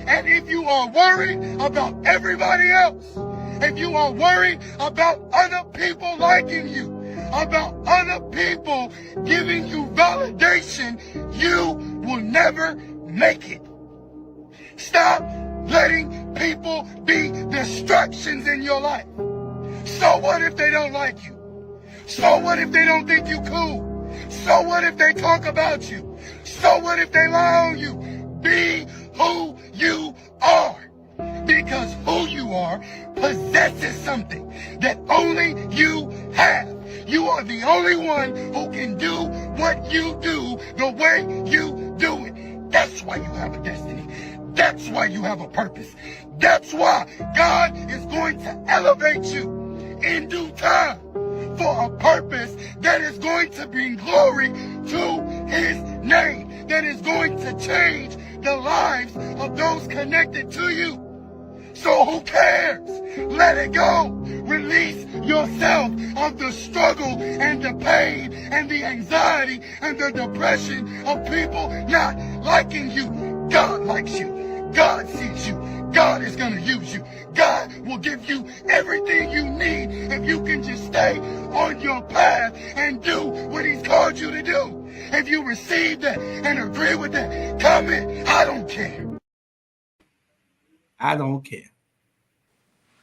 [SPEAKER 13] And if you are worried about everybody else, if you are worried about other people liking you, about other people giving you validation, you will never make it. Stop letting people be distractions in your life. So what if they don't like you? So what if they don't think you cool? So what if they talk about you? So what if they lie on you? Be who you are. Because who you are possesses something that only you have. You are the only one who can do what you do the way you do it. That's why you have a destiny. That's why you have a purpose. That's why God is going to elevate you in due time for a purpose that is going to bring glory to his name, that is going to change the lives of those connected to you. So who cares? Let it go. Release yourself of the struggle and the pain and the anxiety and the depression of people not liking you. God likes you. God sees you. God is going to use you. God will give you everything you need if you can just stay on your path and do what he's called you to do. If you receive that and agree with that, comment, I don't care.
[SPEAKER 2] I don't care.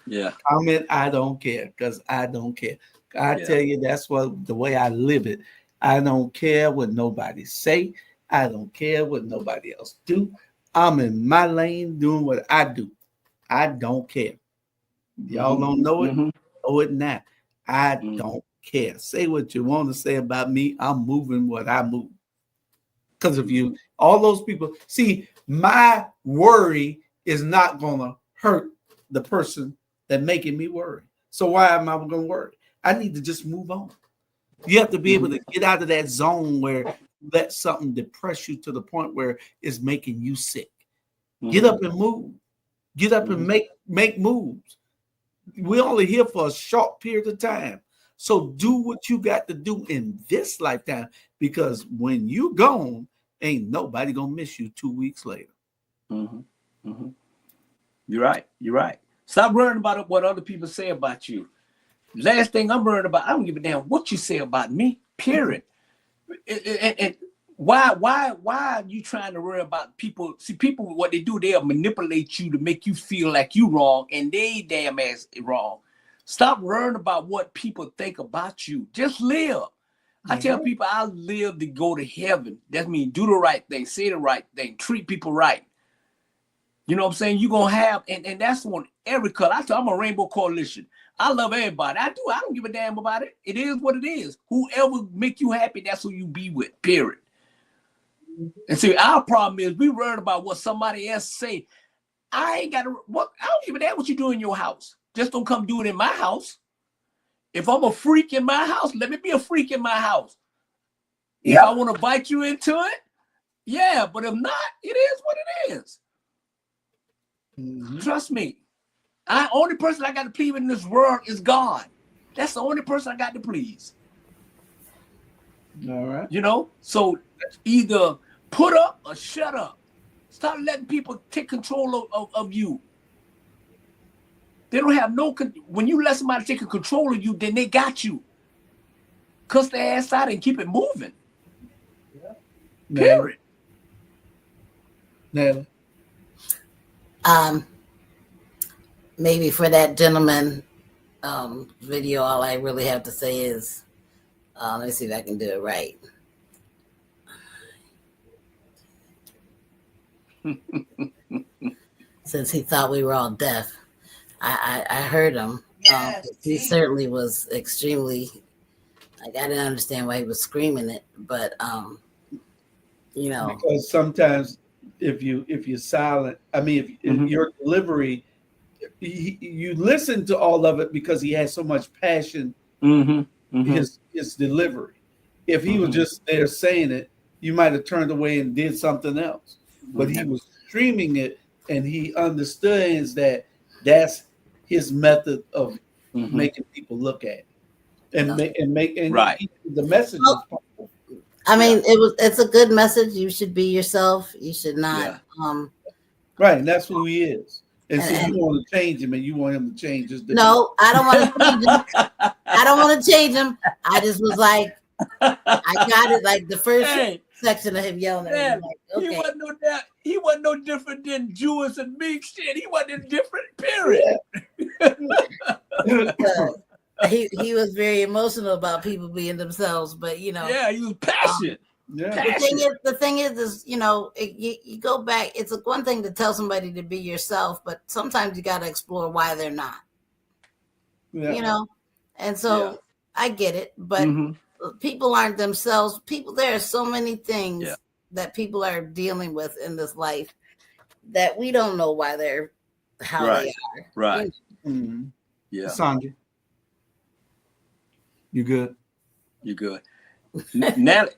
[SPEAKER 3] Yeah.
[SPEAKER 2] Comment, I don't care, because I don't care. I tell you, that's what the way I live it. I don't care what nobody say. I don't care what nobody else do. I'm in my lane doing what I do. I don't care. Y'all don't know it. Know it now. I don't care. Say what you want to say about me. I'm moving what I move. Because of you, all those people. See, my worry is not gonna hurt the person that making me worry. So why am I gonna worry? I need to just move on. You have to be able to get out of that zone where you let something depress you to the point where it's making you sick. Get up and move. Get up and make moves. We're only here for a short period of time. So do what you got to do in this lifetime, because when you gone, ain't nobody gonna miss you 2 weeks later.
[SPEAKER 3] You're right. You're right. Stop worrying about what other people say about you. Last thing I'm worried about, I don't give a damn what you say about me, period. And why are you trying to worry about people? See, people, what they do, they'll manipulate you to make you feel like you wrong, and they damn ass wrong. Stop worrying about what people think about you. Just live. I tell people I live to go to heaven. That means do the right thing, say the right thing, treat people right. You know what I'm saying? You're going to have, and that's on every color. I'm a Rainbow Coalition. I love everybody. I do. I don't give a damn about it. It is what it is. Whoever make you happy, that's who you be with, period. And see, our problem is we worried about what somebody else say. I ain't got to, I don't give a damn what you do in your house. Just don't come do it in my house. If I'm a freak in my house, let me be a freak in my house. If I want to invite you into it, yeah. But if not, it is what it is. Trust me. Only person I got to please in this world is God. That's the only person I got to please.
[SPEAKER 2] All right.
[SPEAKER 3] You know, so either put up or shut up. Stop letting people take control of you. They don't have no, when you let somebody take control of you, then they got you. Cuss their ass out and keep it moving. Period.
[SPEAKER 2] Natalie.
[SPEAKER 1] Maybe for that gentleman video, all I really have to say is, let me see if I can do it right. Since he thought we were all deaf, I heard him. He certainly was extremely, like, I didn't understand why he was screaming it, but you know,
[SPEAKER 2] because sometimes if you're silent, I mean, if your delivery, you listen to all of it because he has so much passion. His delivery. If he was just there saying it, you might have turned away and did something else. But he was streaming it, and he understands that that's his method of making people look at it and make the message.
[SPEAKER 1] I mean, it's a good message. You should be yourself. You should not.
[SPEAKER 2] Right, and that's who he is. And so you want to change him, and you want him to change his.
[SPEAKER 1] No, I don't want to change him. I don't want to change him. I just was like, I got it. Like the first section of him yelling at me. Like, okay.
[SPEAKER 3] He wasn't no different than Jewish and big shit. He wasn't different. Period.
[SPEAKER 1] He was very emotional about people being themselves, but you know.
[SPEAKER 3] Yeah, he was passionate.
[SPEAKER 1] The thing is, you know, you go back. It's one thing to tell somebody to be yourself, but sometimes you got to explore why they're not. You know, and so I get it, but people aren't themselves. There are so many things that people are dealing with in this life that we don't know why they're how they are.
[SPEAKER 3] Right.
[SPEAKER 2] Yeah. Sandra, you good?
[SPEAKER 3] You good? Natalie.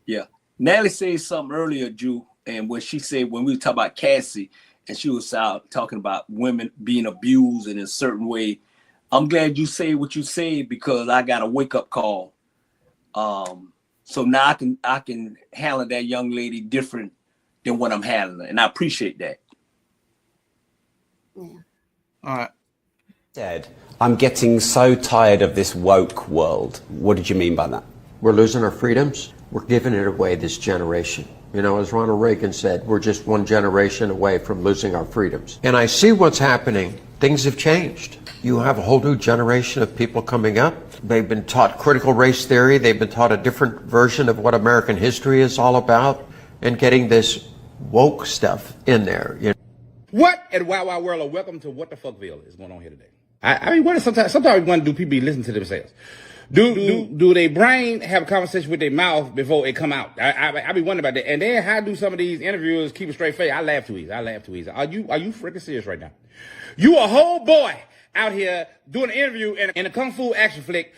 [SPEAKER 3] Yeah. Natalie said something earlier, Drew, and when she said when we were talking about Cassie, and she was out talking about women being abused in a certain way. I'm glad you say what you said because I got a wake up call. So now I can handle that young lady different than what I'm handling, and I appreciate that.
[SPEAKER 1] Yeah.
[SPEAKER 2] All right.
[SPEAKER 14] Said, I'm getting so tired of this woke world. What did you mean by that?
[SPEAKER 15] We're losing our freedoms. We're giving it away this generation. You know, as Ronald Reagan said, we're just one generation away from losing our freedoms. And I see what's happening. Things have changed. You have a whole new generation of people coming up. They've been taught critical race theory. They've been taught a different version of what American history is all about, and getting this woke stuff in there. You know?
[SPEAKER 16] What at Wild Wild World, or welcome to What the Fuckville is going on here today. I mean, what is sometimes when do people be listening to themselves? Do they brain have a conversation with their mouth before it come out? I be wondering about that. And then how do some of these interviewers keep a straight face? I laugh too easy. Are you freaking serious right now? You a whole boy out here doing an interview in a kung fu action flick,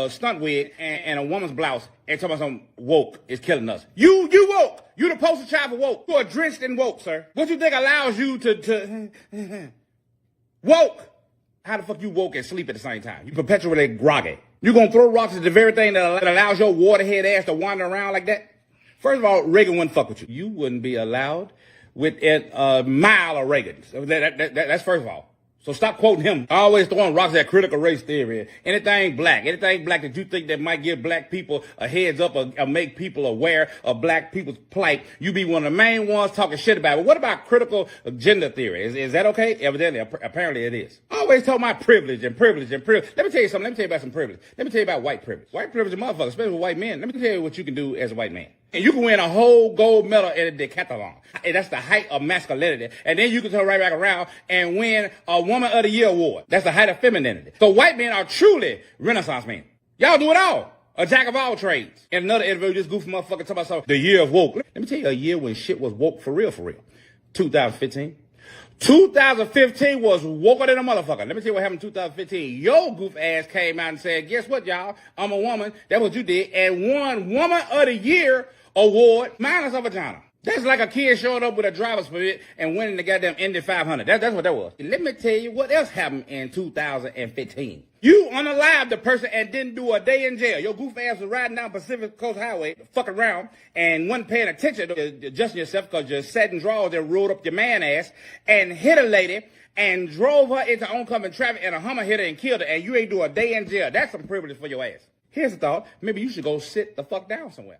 [SPEAKER 16] stunt wig and a woman's blouse, and talking about some woke is killing us. You woke. You the poster child for woke. You are drenched in woke, sir. What you think allows you to woke? How the fuck you woke and sleep at the same time? You perpetually groggy. You gonna throw rocks at the very thing that allows your waterhead ass to wander around like that? First of all, Reagan wouldn't fuck with you. You wouldn't be allowed within a mile of Reagan. That's first of all. So stop quoting him. Always throwing rocks at critical race theory. Anything black that you think that might give black people a heads up or make people aware of black people's plight, you be one of the main ones talking shit about it. But what about critical gender theory? Is that okay? Evidently, apparently it is. I always talk about privilege and privilege and privilege. Let me tell you something. Let me tell you about some privilege. Let me tell you about white privilege. White privilege is motherfuckers, especially with white men. Let me tell you what you can do as a white man. And you can win a whole gold medal in a decathlon. And that's the height of masculinity. And then you can turn right back around and win a Woman of the Year award. That's the height of femininity. So white men are truly Renaissance men. Y'all do it all. A jack of all trades. In another interview, this goofy motherfucker talking about something, the year of woke. Let me tell you a year when shit was woke for real. 2015. 2015 was woker than a motherfucker. Let me tell you what happened in 2015. Your goof ass came out and said, guess what, y'all? I'm a woman. That's what you did. And won Woman of the Year award minus a vagina. That's like a kid showing up with a driver's permit and winning the goddamn Indy 500. That's what that was. And let me tell you what else happened in 2015. You unalived the person and didn't do a day in jail. Your goof ass was riding down Pacific Coast Highway, fucking around, and wasn't paying attention to adjusting yourself because you sat in drawers that rolled up your man ass and hit a lady and drove her into oncoming traffic and a Hummer hit her and killed her, and you ain't do a day in jail. That's some privilege for your ass. Here's a thought. Maybe you should go sit the fuck down somewhere.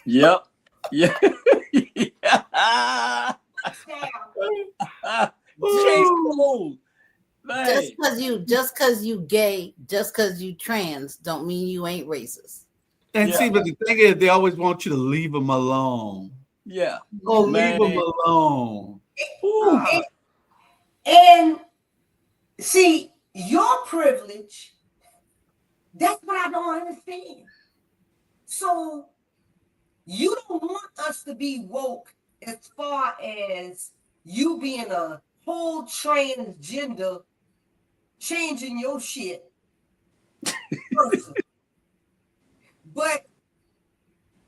[SPEAKER 3] Yep. Yeah.
[SPEAKER 1] Just cause you gay, just cause you trans, don't mean you ain't racist.
[SPEAKER 2] And see, but the thing is, they always want you to leave them alone.
[SPEAKER 3] Yeah.
[SPEAKER 2] Go leave them alone.
[SPEAKER 4] And see, your privilege, that's what I don't understand. So you don't want us to be woke as far as you being a whole transgender, changing your shit person. But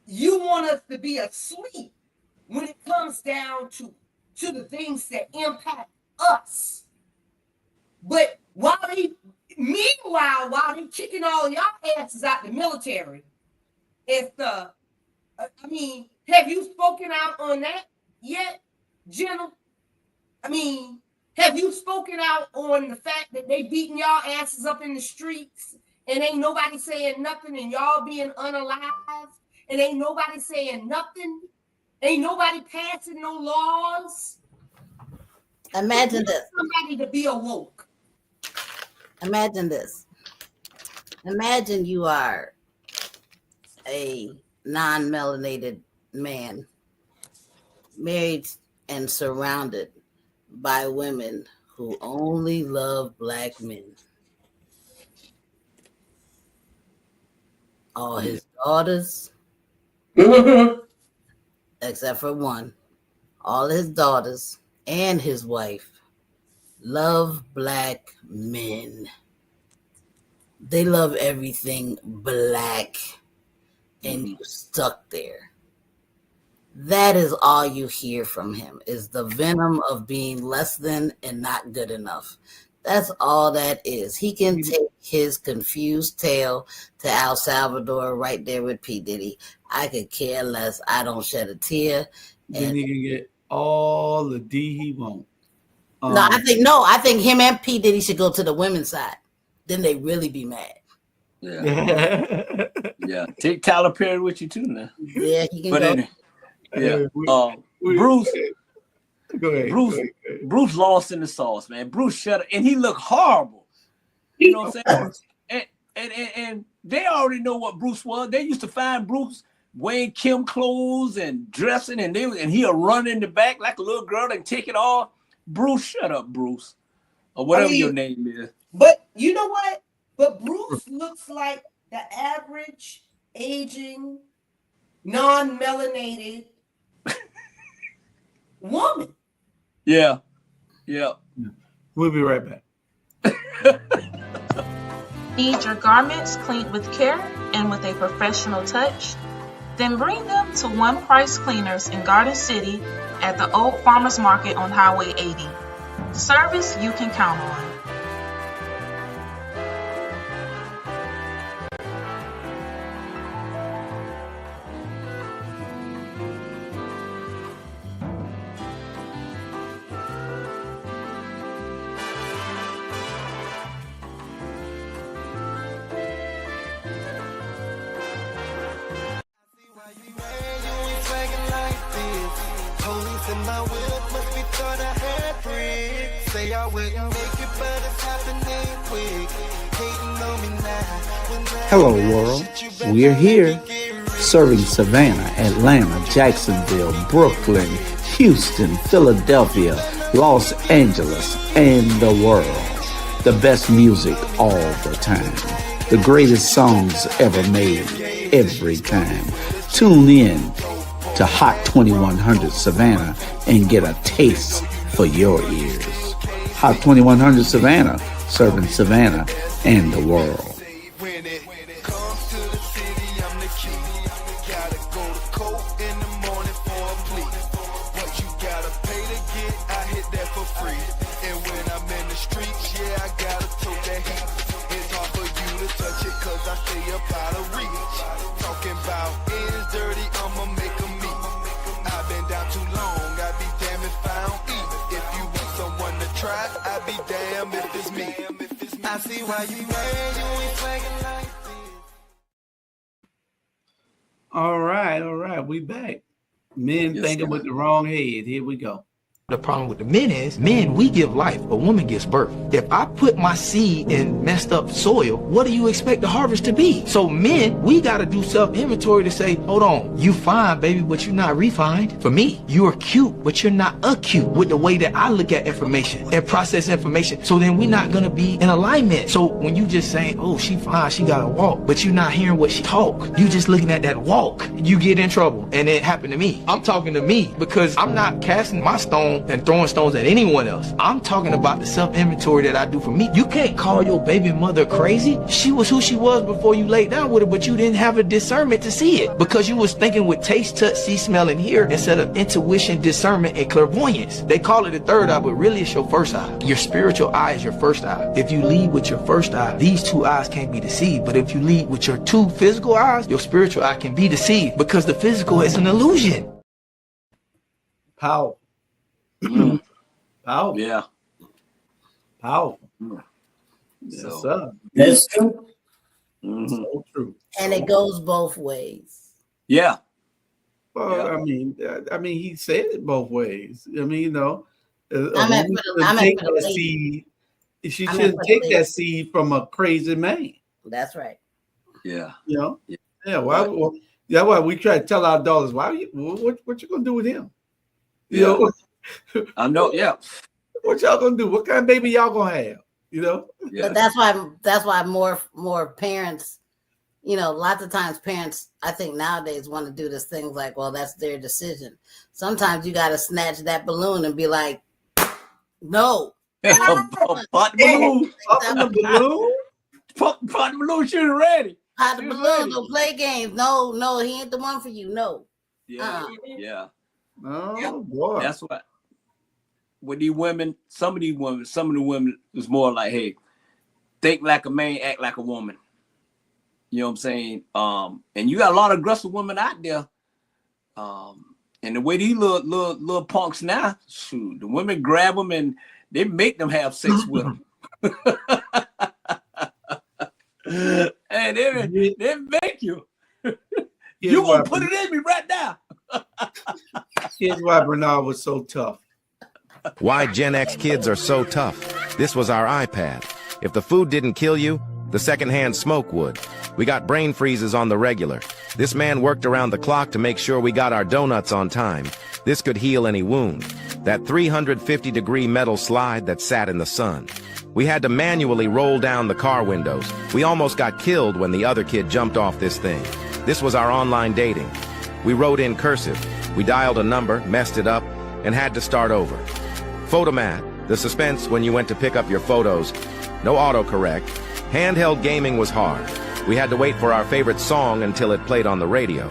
[SPEAKER 4] you want us to be asleep when it comes down to the things that impact us. But meanwhile, while they kicking all y'all asses out the military and stuff, I mean, have you spoken out on that yet, Jenna? I mean, have you spoken out on the fact that they beating y'all asses up in the streets and ain't nobody saying nothing and y'all being unalive and ain't nobody saying nothing? Ain't nobody passing no laws?
[SPEAKER 1] Imagine this.
[SPEAKER 4] Somebody to be awoke.
[SPEAKER 1] Imagine this. Imagine you are a non-melanated man, married and surrounded by women who only love black men. All his daughters, except for one, all his daughters and his wife love black men. They love everything black. and you stuck there. That is all you hear from him, is the venom of being less than and not good enough. That's all that is. He can take his confused tail to El Salvador right there with P. Diddy. I could care less. I don't shed a tear.
[SPEAKER 2] Then he can get all the D he wants.
[SPEAKER 1] I think him and P. Diddy should go to the women's side. Then they really be mad.
[SPEAKER 3] Yeah. Yeah. Take Tyler Perry with you too now.
[SPEAKER 1] Yeah, he can
[SPEAKER 3] but
[SPEAKER 1] go.
[SPEAKER 3] Anyway, yeah. Bruce.
[SPEAKER 2] Go ahead.
[SPEAKER 3] Bruce lost in the sauce, man. Bruce shut up, and he looked horrible. You know what I'm saying? And they already know what Bruce was. They used to find Bruce wearing Kim clothes and dressing, and he'll run in the back like a little girl and take it off. Bruce, shut up, Bruce, or whatever your name is.
[SPEAKER 4] But you know what? But Bruce looks like the average aging, non-melanated woman.
[SPEAKER 3] Yeah.
[SPEAKER 2] We'll be right back.
[SPEAKER 17] Need your garments cleaned with care and with a professional touch? Then bring them to One Price Cleaners in Garden City at the Old Farmers Market on Highway 80. Service you can count on.
[SPEAKER 18] Hello, world. We're here, serving Savannah, Atlanta, Jacksonville, Brooklyn, Houston, Philadelphia, Los Angeles, and the world. The best music all the time. The greatest songs ever made, every time. Tune in to Hot 2100 Savannah and get a taste for your ears. Hot 2100 Savannah, serving Savannah and the world.
[SPEAKER 19] I see why you mad, you ain't flagging like this.
[SPEAKER 2] All right. We back. Men thinking with the wrong head. Here we go.
[SPEAKER 9] The problem with the men is, we give life, a woman gives birth. If I put my seed in messed up soil, what do you expect the harvest to be? So men, we gotta do self-inventory to say, hold on, you fine, baby, but you're not refined. For me, you are cute, but you're not acute with the way that I look at information and process information. So then we're not gonna be in alignment. So when you just saying, oh, she fine, she gotta walk, but you're not hearing what she talk, you just looking at that walk, you get in trouble. And it happened to me. I'm talking to me because I'm not casting my stone and throwing stones at anyone else. I'm talking about the self-inventory that I do for me. You can't call your baby mother crazy. She was who she was before you laid down with her, but you didn't have a discernment to see it because you was thinking with taste, touch, see, smell, and hear instead of intuition, discernment, and clairvoyance. They call it a third eye, but really it's your first eye. Your spiritual eye is your first eye. If you lead with your first eye, these two eyes can't be deceived. But if you lead with your two physical eyes, your spiritual eye can be deceived because the physical is an illusion.
[SPEAKER 2] Powerful. Powerful.
[SPEAKER 3] Yeah.
[SPEAKER 2] Powerful.
[SPEAKER 3] Yes,
[SPEAKER 2] sir.
[SPEAKER 3] That's
[SPEAKER 2] true. So true.
[SPEAKER 1] And it goes both ways.
[SPEAKER 3] Yeah.
[SPEAKER 2] Well, I mean, he said it both ways. I mean, you know,
[SPEAKER 1] take
[SPEAKER 2] that seed. She shouldn't take that seed from a crazy man.
[SPEAKER 1] That's right.
[SPEAKER 3] Yeah.
[SPEAKER 2] You know. Yeah. That's why we try to tell our daughters, what you gonna do with him? You know.
[SPEAKER 3] I know. Yeah.
[SPEAKER 2] What y'all gonna do? What kind of baby y'all gonna have? You know.
[SPEAKER 1] Yeah. But that's why more parents. You know, lots of times parents, I think nowadays want to do this thing like, well, that's their decision. Sometimes you got to snatch that balloon and be like, no.
[SPEAKER 3] Pop the balloon. Pop the balloon. She was ready.
[SPEAKER 1] Pot of balloon, don't play games. No, he ain't the one for you. No.
[SPEAKER 3] Yeah, yeah.
[SPEAKER 2] Oh boy.
[SPEAKER 3] That's what. With these women, some of the women was more like, hey, think like a man, act like a woman. You know what I'm saying? And you got a lot of aggressive women out there. And the way these little punks now, shoot, the women grab them and they make them have sex with them. And they make you. You gonna put it in me right now.
[SPEAKER 2] Here's why Bernard was so tough.
[SPEAKER 6] Why Gen X kids are so tough. This was our iPad. If the food didn't kill you, the secondhand smoke would. We got brain freezes on the regular. This man worked around the clock to make sure we got our donuts on time. This could heal any wound. That 350-degree metal slide that sat in the sun. We had to manually roll down the car windows. We almost got killed when the other kid jumped off this thing. This was our online dating. We wrote in cursive. We dialed a number, messed it up, and had to start over. Photomat, the suspense when you went to pick up your photos. No autocorrect. Handheld gaming was hard. We had to wait for our favorite song until it played on the radio.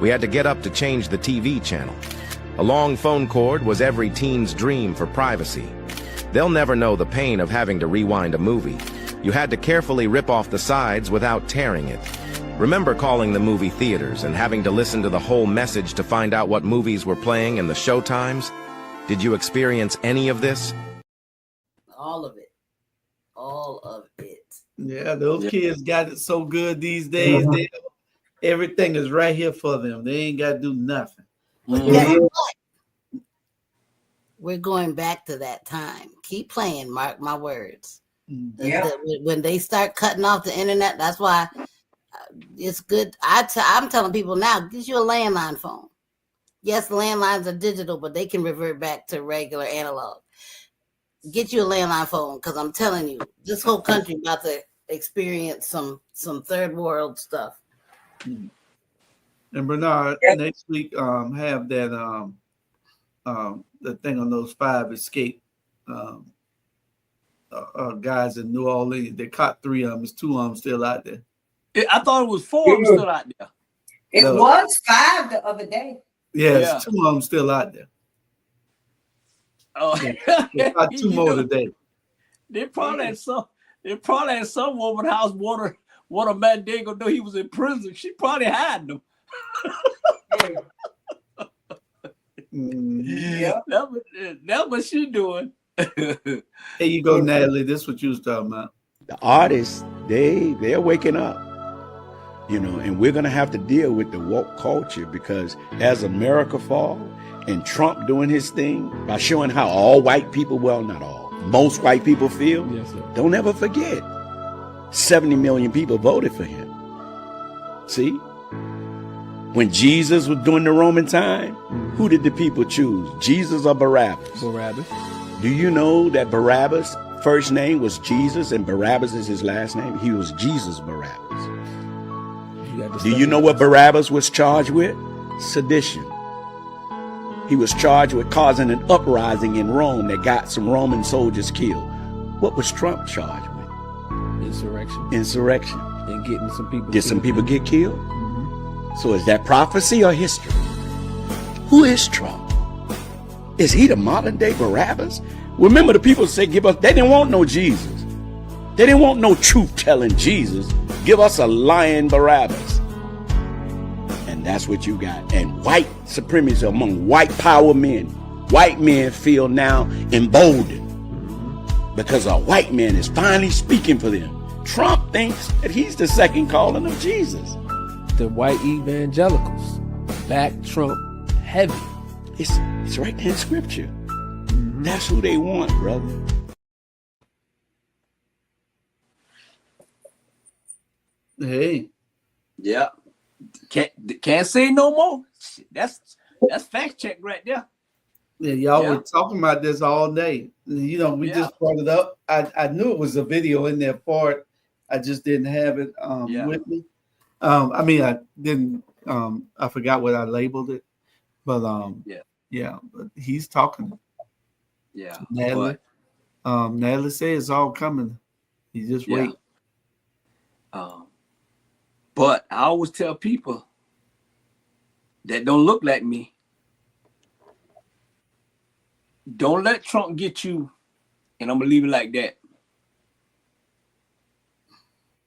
[SPEAKER 6] We had to get up to change the TV channel. A long phone cord was every teen's dream for privacy. They'll never know the pain of having to rewind a movie. You had to carefully rip off the sides without tearing it. Remember calling the movie theaters and having to listen to the whole message to find out what movies were playing and the show times? Did you experience any of this?
[SPEAKER 1] All of it. All of it.
[SPEAKER 2] Yeah, those kids got it so good these days. Everything is right here for them. They ain't got to do nothing.
[SPEAKER 1] We're going back to that time. Keep playing, mark my words.
[SPEAKER 4] Yeah.
[SPEAKER 1] When they start cutting off the internet, that's why it's good. I'm telling people now, get you a landline phone. Yes, landlines are digital, but they can revert back to regular analog. Get you a landline phone, because I'm telling you, this whole country about to experience some third world stuff.
[SPEAKER 2] And Bernard, next week have that the thing on those 5 escape guys in New Orleans. They caught 3 of them. There's 2 of them still out there.
[SPEAKER 3] I thought it was 4 of them still out there.
[SPEAKER 4] It was 5 the other day.
[SPEAKER 2] Yes, 2 of them still out there.
[SPEAKER 3] Oh,
[SPEAKER 2] they caught 2 more today.
[SPEAKER 3] They probably had some woman house want a man they gonna know he was in prison. She probably had them.
[SPEAKER 2] Yeah,
[SPEAKER 3] that's what she doing.
[SPEAKER 2] Here you go, Natalie. This is what you was talking about.
[SPEAKER 20] The artists, they're waking up, and we're gonna have to deal with the woke culture, because as America fall and Trump doing his thing by showing how all white people, well, not all, most white people feel.
[SPEAKER 10] Yes, sir.
[SPEAKER 20] Don't ever forget, 70 million people voted for him. See, when Jesus was doing the Roman time, who did the people choose? Jesus or Barabbas?
[SPEAKER 10] Barabbas.
[SPEAKER 20] Do you know that Barabbas' first name was Jesus and Barabbas is his last name? He was Jesus Barabbas. Do you know what Barabbas was charged with? Sedition. He was charged with causing an uprising in Rome that got some Roman soldiers killed. What was Trump charged with?
[SPEAKER 10] Insurrection.
[SPEAKER 20] Insurrection.
[SPEAKER 10] And getting some people
[SPEAKER 20] Did some people get killed? So is that prophecy or history? Who is Trump? Is he the modern day Barabbas? Remember, the people say, they didn't want no Jesus. They didn't want no truth-telling Jesus. Give us a lying Barabbas. And that's what you got. And white supremacy among white power men. White men feel now emboldened because a white man is finally speaking for them. Trump thinks that he's the second calling of Jesus.
[SPEAKER 10] The white evangelicals back Trump heavy.
[SPEAKER 20] It's right there in scripture. That's who they want, brother.
[SPEAKER 2] Hey.
[SPEAKER 3] Yeah. Can't say no more. That's fact check right there.
[SPEAKER 2] Yeah, y'all were talking about this all day. We just brought it up. I knew it was a video in there for it. I just didn't have it with me. I didn't. I forgot what I labeled it, but but he's talking.
[SPEAKER 3] Yeah,
[SPEAKER 2] Natalie. Natalie says it's all coming. You just wait.
[SPEAKER 3] But I always tell people that don't look like me, don't let Trump get you, and I'm gonna leave it like that.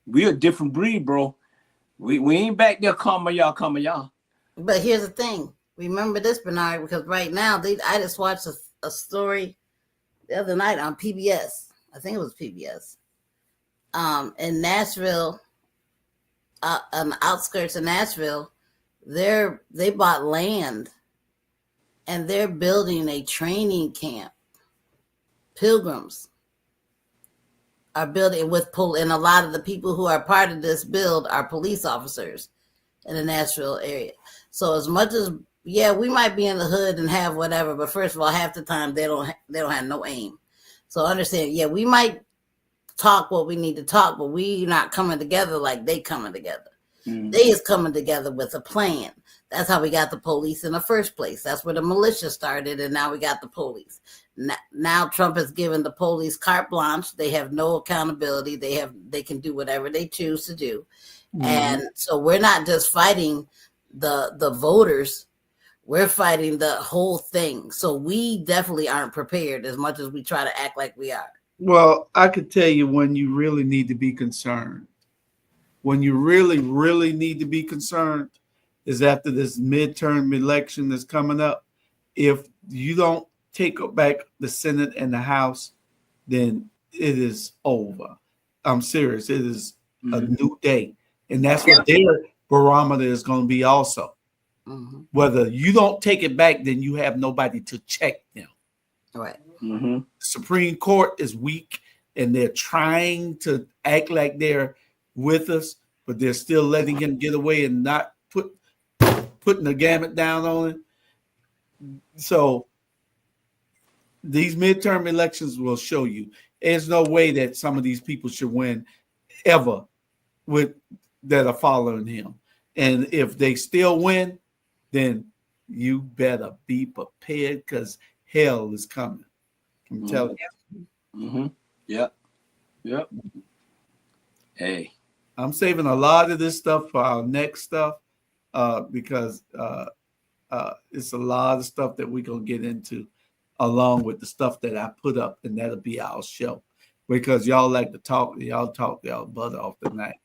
[SPEAKER 3] We're a different breed, bro. We ain't back there calm y'all.
[SPEAKER 1] But here's the thing. Remember this, Bernard, because right now I just watched a story the other night on PBS. I think it was PBS. In Nashville, on the outskirts of Nashville, they bought land and they're building a training camp. Pilgrims are building with and a lot of the people who are part of this build are police officers in the Nashville area. So as much as we might be in the hood and have whatever, but first of all, half the time they don't have no aim. So understand, we might talk what we need to talk, but we not coming together like they coming together. They is coming together with a plan. That's how we got the police in the first place. That's where the militia started, and now we got the police. Now Trump has given the police carte blanche. They have no accountability. They can do whatever they choose to do. And so we're not just fighting the voters. We're fighting the whole thing. So we definitely aren't prepared as much as we try to act like we are.
[SPEAKER 2] Well, I could tell you when you really need to be concerned. When you really, really need to be concerned is after this midterm election that's coming up. If you don't take back the Senate and the House, then it is over. I'm serious. It is a new day. And that's what their barometer is going to be also. Whether you don't take it back, then you have nobody to check them.
[SPEAKER 1] Right.
[SPEAKER 2] The Supreme Court is weak, and they're trying to act like they're with us, but they're still letting him get away and not putting the gamut down on it. So these midterm elections will show you. There's no way that some of these people should win ever that are following him. And if they still win, then you better be prepared because hell is coming. I'm telling you.
[SPEAKER 3] Yep. Hey.
[SPEAKER 2] I'm saving a lot of this stuff for our next stuff because it's a lot of stuff that we're going to get into along with the stuff that I put up, and that'll be our show because y'all like to talk. Y'all talk y'all butt off tonight.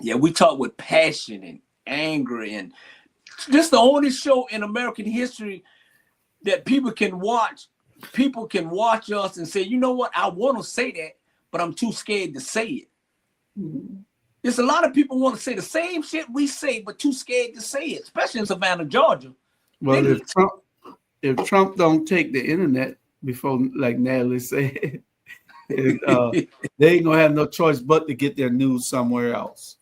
[SPEAKER 3] Yeah, we talk with passion and anger, and this is the only show in American history that people can watch. People can watch us and say, you know what, I want to say that, but I'm too scared to say it. There's a lot of people want to say the same shit we say, but too scared to say it, especially in Savannah, Georgia.
[SPEAKER 2] Well, if Trump don't take the internet before, like Natalie said, they ain't gonna have no choice but to get their news somewhere else.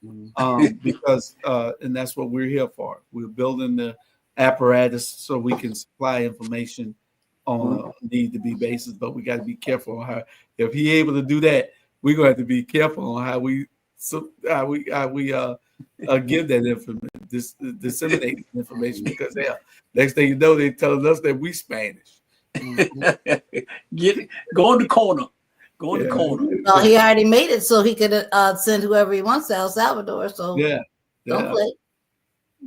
[SPEAKER 2] Because and that's what we're here for. We're building the apparatus so we can supply information on a need-to-be basis, but we got to be careful on how. If he able to do that, we're gonna have to be careful on how we give that information, disseminate information, because next thing you know, they telling us that we Spanish.
[SPEAKER 3] Go in the corner. Go in the corner.
[SPEAKER 1] Well, he already made it so he could send whoever he wants to El Salvador. So don't play.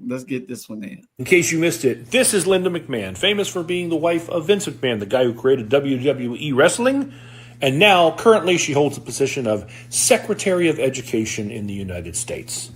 [SPEAKER 2] Let's get this one in.
[SPEAKER 21] In case you missed it, this is Linda McMahon, famous for being the wife of Vince McMahon, the guy who created WWE Wrestling. And now, currently, she holds the position of Secretary of Education in the United States.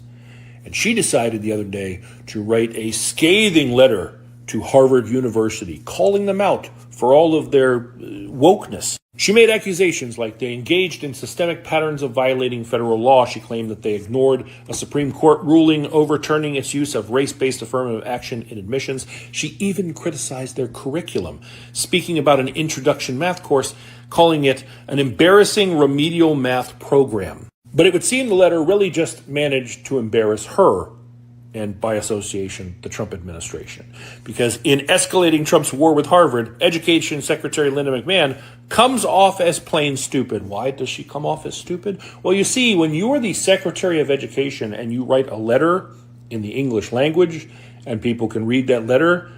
[SPEAKER 21] And she decided the other day to write a scathing letter to Harvard University, calling them out for all of their wokeness. She made accusations like they engaged in systemic patterns of violating federal law. She claimed that they ignored a Supreme Court ruling overturning its use of race-based affirmative action in admissions. She even criticized their curriculum, speaking about an introduction math course, calling it an embarrassing remedial math program. But it would seem the letter really just managed to embarrass her, and by association, the Trump administration. Because in escalating Trump's war with Harvard, Education Secretary Linda McMahon comes off as plain stupid. Why does she come off as stupid? Well, you see, when you are the Secretary of Education and you write a letter in the English language, and people can read that letter,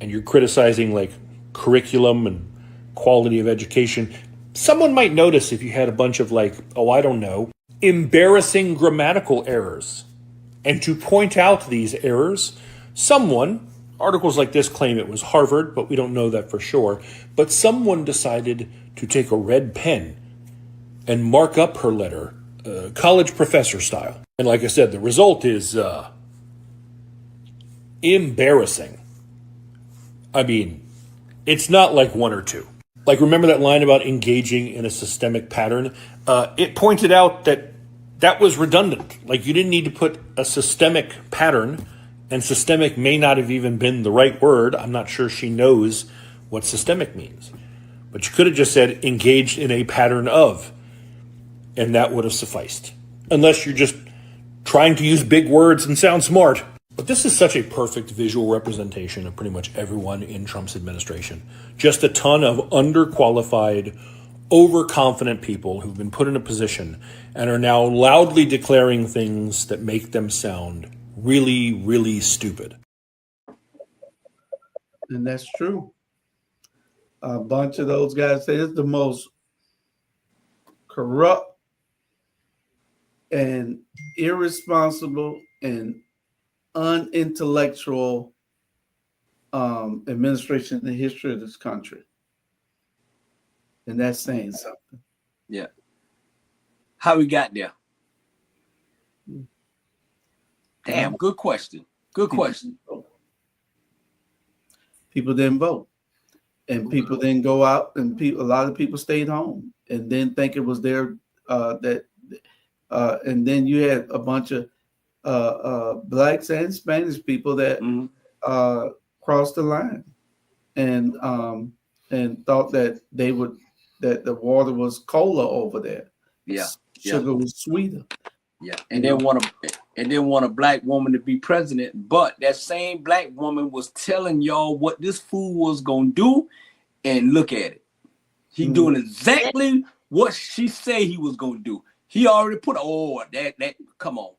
[SPEAKER 21] and you're criticizing like curriculum and quality of education, someone might notice if you had a bunch of like, oh, I don't know, embarrassing grammatical errors. And to point out these errors, someone, articles like this claim it was Harvard, but we don't know that for sure, but someone decided to take a red pen and mark up her letter, college professor style. And like I said, the result is embarrassing. I mean, it's not like one or two. Like, remember that line about engaging in a systemic pattern? It pointed out that that was redundant. Like, you didn't need to put a systemic pattern, and systemic may not have even been the right word. I'm not sure she knows what systemic means. But you could have just said engaged in a pattern of, and that would have sufficed. Unless you're just trying to use big words and sound smart. But this is such a perfect visual representation of pretty much everyone in Trump's administration. Just a ton of underqualified, overconfident people who've been put in a position and are now loudly declaring things that make them sound really, really stupid.
[SPEAKER 2] And that's true. A bunch of those guys say it's the most corrupt and irresponsible and unintellectual administration in the history of this country. And that's saying something.
[SPEAKER 3] Yeah. How we got there? Damn, good question. Good question.
[SPEAKER 2] People didn't vote. And people didn't go out, and a lot of people stayed home and didn't think it was their and then you had a bunch of blacks and Spanish people that crossed the line and thought that that the water was cola over there.
[SPEAKER 3] Yeah.
[SPEAKER 2] Sugar was sweeter.
[SPEAKER 3] Yeah. And they want a black woman to be president, but that same black woman was telling y'all what this fool was gonna do, and look at it. He doing exactly what she said he was gonna do. He already put that come on.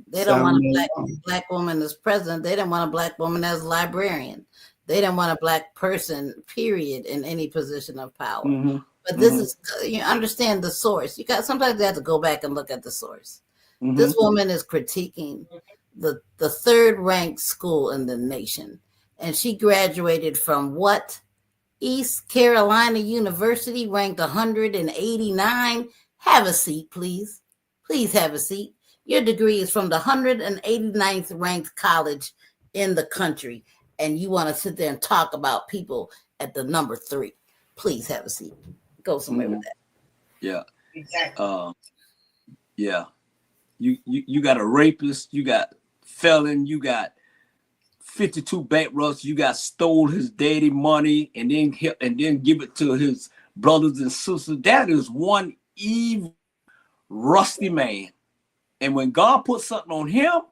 [SPEAKER 1] They don't want a black woman as president. They didn't want a black woman as librarian. They didn't want a black person, period, in any position of power. But this is, you understand the source. Sometimes you have to go back and look at the source. This woman is critiquing the third ranked school in the nation. And she graduated from what? East Carolina University, ranked 189. Have a seat, please. Please have a seat. Your degree is from the 189th ranked college in the country, and you want to sit there and talk about people at the number 3. Please have a seat. Go somewhere with that.
[SPEAKER 3] Yeah.
[SPEAKER 4] Exactly.
[SPEAKER 3] Yeah. You got a rapist, you got felon, you got 52 bankrupts, you got stole his daddy money and then give it to his brothers and sisters. That is one evil, rusty man. And when God puts something on him,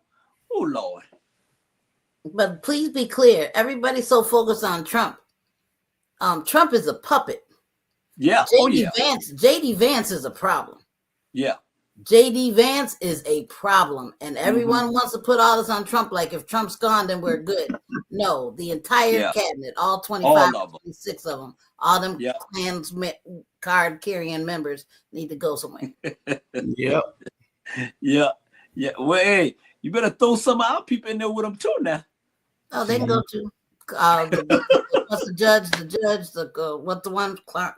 [SPEAKER 3] oh Lord.
[SPEAKER 1] But please be clear, everybody's so focused on Trump. Trump is a puppet.
[SPEAKER 3] Yeah.
[SPEAKER 1] JD Vance is a problem.
[SPEAKER 3] Yeah.
[SPEAKER 1] JD Vance is a problem. And everyone wants to put all this on Trump, like if Trump's gone, then we're good. No, the entire cabinet, all 25, 26 of them, all them Klans card carrying members need to go somewhere.
[SPEAKER 2] Yep.
[SPEAKER 3] Yeah. Well, hey, you better throw some of our people in there with them too now.
[SPEAKER 1] Oh, they can go too. What's the judge? What's the one? Clark.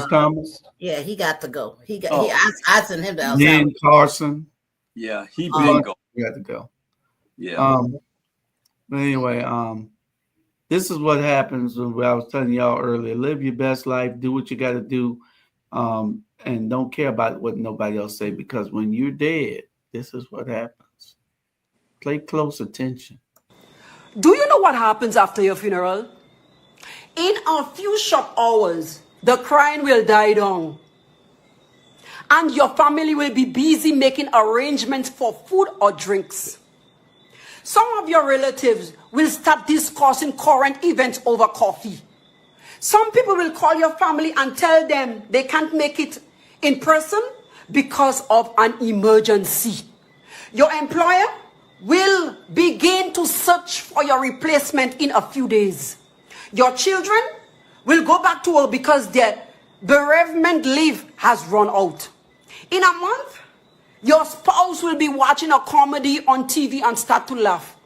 [SPEAKER 2] Thomas.
[SPEAKER 1] Yeah, he got to go. I sent him to El
[SPEAKER 2] Dan Carson.
[SPEAKER 3] Yeah, he did go.
[SPEAKER 2] He got to go.
[SPEAKER 3] Yeah.
[SPEAKER 2] But anyway, this is what happens when I was telling y'all earlier. Live your best life. Do what you got to do. And don't care about what nobody else say, because when you're dead, this is what happens. Pay close attention.
[SPEAKER 5] Do you know what happens after your funeral? In a few short hours, the crying will die down. And your family will be busy making arrangements for food or drinks. Some of your relatives will start discussing current events over coffee. Some people will call your family and tell them they can't make it in person because of an emergency. Your employer will begin to search for your replacement in a few days. Your children will go back to work because their bereavement leave has run out. In a month, Your spouse will be watching a comedy on TV and start to laugh,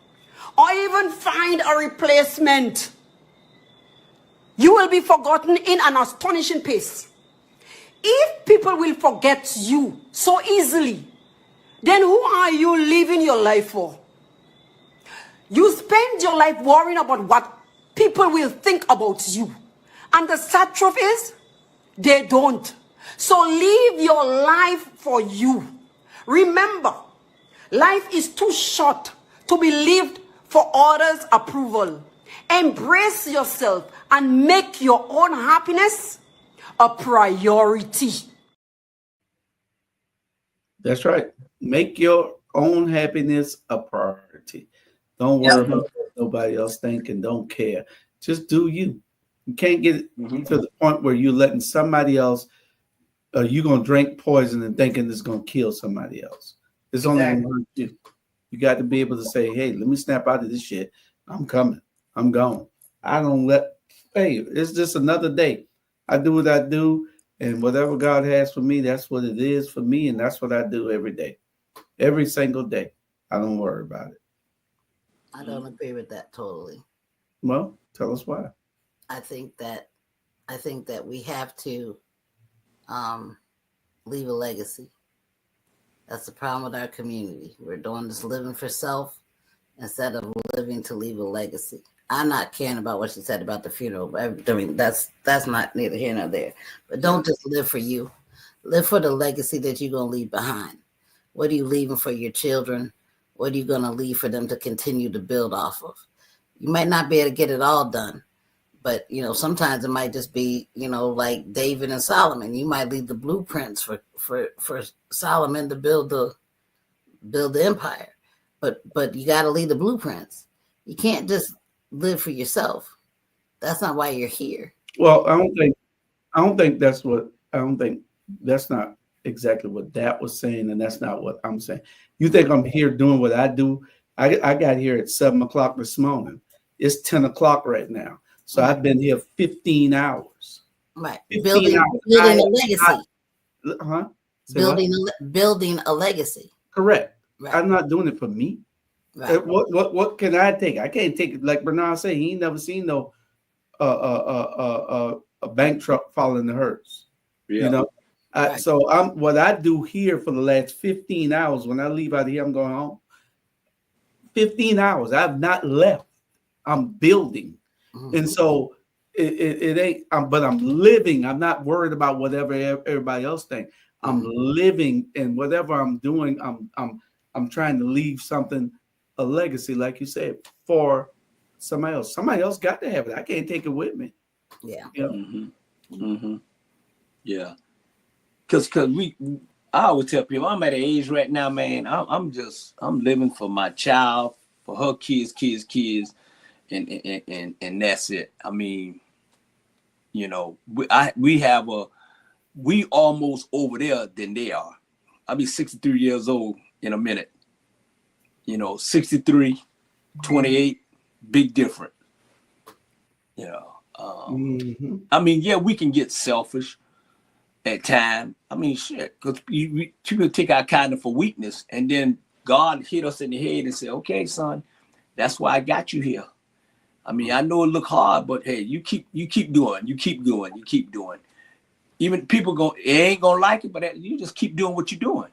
[SPEAKER 5] or even find a replacement. You will be forgotten in an astonishing pace. If people will forget you so easily, then who are you living your life for? You spend your life worrying about what people will think about you. And the sad truth is, they don't. So live your life for you. Remember, life is too short to be lived for others' approval. Embrace yourself and make your own happiness a priority.
[SPEAKER 2] That's right. Make your own happiness a priority. Don't worry about what nobody else think and don't care. Just do you. You can't get to the point where you're letting somebody else, you're going to drink poison and thinking it's going to kill somebody else. It's only going to hurt you. You got to be able to say, hey, let me snap out of this shit. I'm coming. I'm gone. I don't hey, it's just another day. I do what I do, and whatever God has for me, that's what it is for me, and that's what I do every day. Every single day. I don't worry about it.
[SPEAKER 1] I don't agree with that totally.
[SPEAKER 2] Well, tell us why.
[SPEAKER 1] I think that we have to leave a legacy. That's the problem with our community. We're doing this living for self instead of living to leave a legacy. I'm not caring about what she said about the funeral. I mean, that's not neither here nor there. But don't just live for you. Live for the legacy that you're going to leave behind. What are you leaving for your children? What are you going to leave for them to continue to build off of? You might not be able to get it all done, but, sometimes it might just be, like David and Solomon. You might leave the blueprints for Solomon to build the empire, but you got to leave the blueprints. You can't just live for yourself. That's not why you're here.
[SPEAKER 2] Well, I don't think that's not exactly what that was saying, and that's not what I'm saying. You think I'm here doing what I do? I got here at 7:00 this morning. It's 10:00 right now. So I've been here 15 hours.
[SPEAKER 1] Right. Building a legacy. Building a legacy.
[SPEAKER 2] Correct.
[SPEAKER 1] Right.
[SPEAKER 2] I'm not doing it for me. Right. What can I take? I can't take it like Bernard said. He ain't never seen no a bank truck following the hearse.
[SPEAKER 3] Yeah.
[SPEAKER 2] Right. So what I do here for the last 15 hours. When I leave out of here, I'm going home. 15 hours. I've not left. I'm building. And so it ain't, but I'm living. I'm not worried about whatever everybody else thinks. I'm living, and whatever I'm doing, I'm trying to leave something, a legacy, like you said, for somebody else. Somebody else got to have it. I can't take it with me.
[SPEAKER 1] Yeah.
[SPEAKER 3] Yeah. Because I always tell people, I'm at an age right now, man. I'm living for my child, for her kids, and that's it. I mean, we almost over there than they are. I'll be 63 years old in a minute. 63, 28, big difference. I mean, yeah, we can get selfish at time. I mean, shit, because people take our kindness for weakness, and then God hit us in the head and said, okay, son, that's why I got you here. I mean, I know it look hard, but hey, you keep doing. Even people ain't gonna like it, but you just keep doing what you're doing.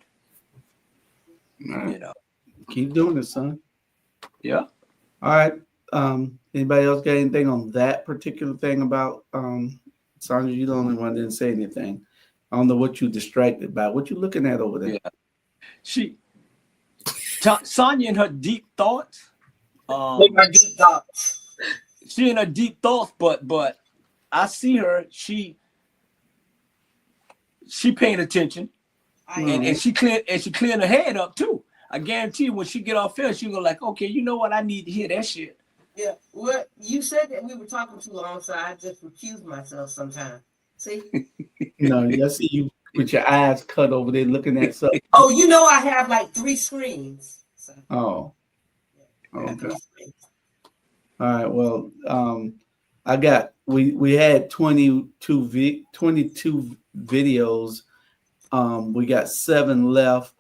[SPEAKER 2] Keep doing it, son.
[SPEAKER 3] Yeah.
[SPEAKER 2] All right. Anybody else got anything on that particular thing about Sandra? You're the only one that didn't say anything. I don't know what you distracted by. What you looking at over there?
[SPEAKER 3] Yeah. Sonya in her deep thoughts.
[SPEAKER 4] My deep thoughts.
[SPEAKER 3] She in her deep thoughts, but I see her. She paying attention, and she clearing her head up too. I guarantee you, when she get off here, she go like, okay, you know what? I need to hear that shit.
[SPEAKER 4] Yeah. Well, you said that we were talking too long, so I just recuse myself sometimes. See?
[SPEAKER 2] No, I see you with your eyes cut over there looking at something.
[SPEAKER 4] Oh, I have like 3 screens. So.
[SPEAKER 2] Oh. Okay. All right. Well, we had 22 videos. We got 7 left.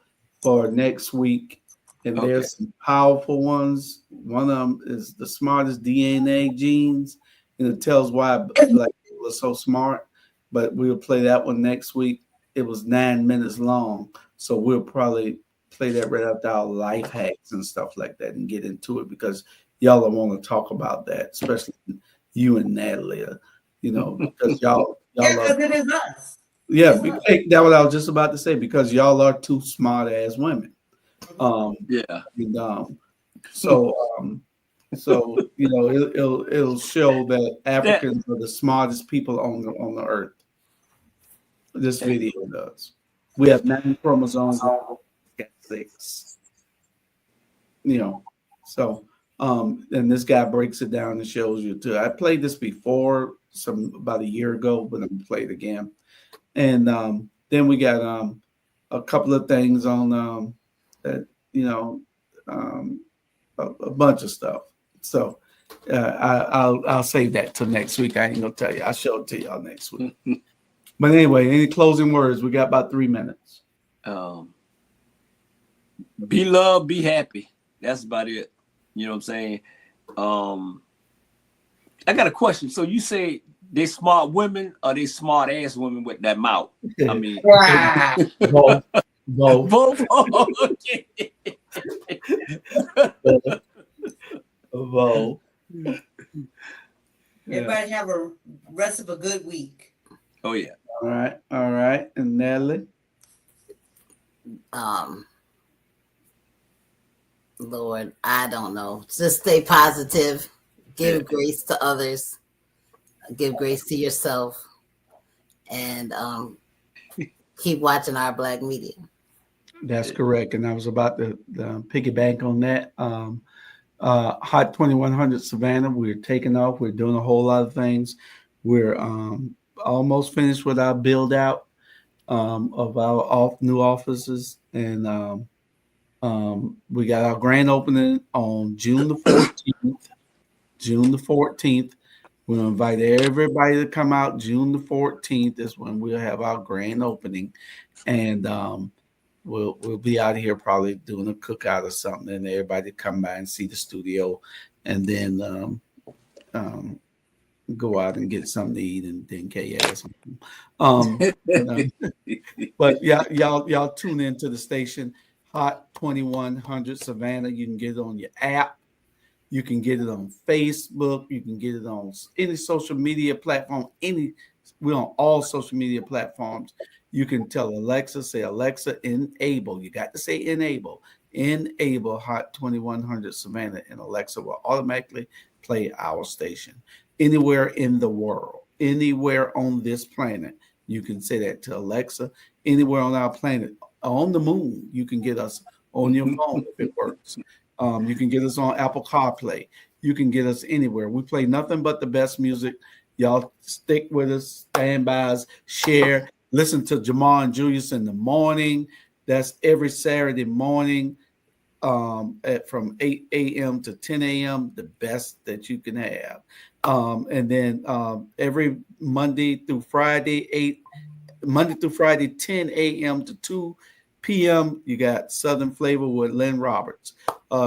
[SPEAKER 2] for next week. And
[SPEAKER 3] Okay.
[SPEAKER 2] there's some powerful ones. One of them is the smartest DNA genes, and it tells why black people are so smart. But we'll play that one next week. It was 9 minutes long, so we'll probably play that right after our life hacks and stuff like that and get into it because y'all want to talk about that, especially you and Natalie, you know, because y'all
[SPEAKER 4] Because it is us.
[SPEAKER 2] yeah, that's what I was just about to say, because y'all are two smart ass women.
[SPEAKER 3] Yeah.
[SPEAKER 2] And, so you know, it'll show that Africans are the smartest people on the earth. This video does. We have 9 chromosomes, got 6. You know, so and this guy breaks it down and shows you too. I played this before about a year ago, but I'm gonna play it again. And then we got a couple of things on that, you know, a bunch of stuff. So I'll save that till next week. I ain't gonna tell you. I'll show it to y'all next week. But anyway, any closing words? We got about 3 minutes.
[SPEAKER 3] Be loved, be happy. That's about it. You know what I'm saying? I got a question. So you say they smart women or they smart ass women with that mouth? I mean,
[SPEAKER 2] both.
[SPEAKER 3] Both. Oh, okay.
[SPEAKER 2] Both.
[SPEAKER 4] Everybody have a rest of a good week.
[SPEAKER 3] Oh yeah.
[SPEAKER 2] All right. And Natalie?
[SPEAKER 1] Lord, I don't know. Just stay positive. Give grace to others. Give grace to yourself. And keep watching our Black media.
[SPEAKER 2] That's correct. And I was about to piggyback on that. Hot 2100 Savannah, we're taking off. We're doing a whole lot of things. We're almost finished with our build out of our new offices. And we got our grand opening on June the 14th. June the 14th. We'll invite everybody to come out. June the 14th is when we'll have our grand opening. And we'll be out here probably doing a cookout or something, and everybody come by and see the studio, and then go out and get something to eat and then KS. But y'all tune into the station, Hot 2100 Savannah. You can get it on your app. You can get it on Facebook. You can get it on any social media platform. We're on all social media platforms. You can tell Alexa, say, Alexa, enable. You got to say enable Hot 2100 Savannah, and Alexa will automatically play our station. Anywhere in the world, anywhere on this planet, you can say that to Alexa. Anywhere on our planet, on the moon, you can get us on your phone if it works. You can get us on Apple CarPlay. You can get us anywhere. We play nothing but the best music. Y'all stick with us, stand by us, share. Listen to Jamal and Julius in the morning. That's every Saturday morning from 8 a.m. to 10 a.m., the best that you can have. And then every Monday through Friday, 10 a.m. to 2 p.m., you got Southern Flavor with Lynn Roberts.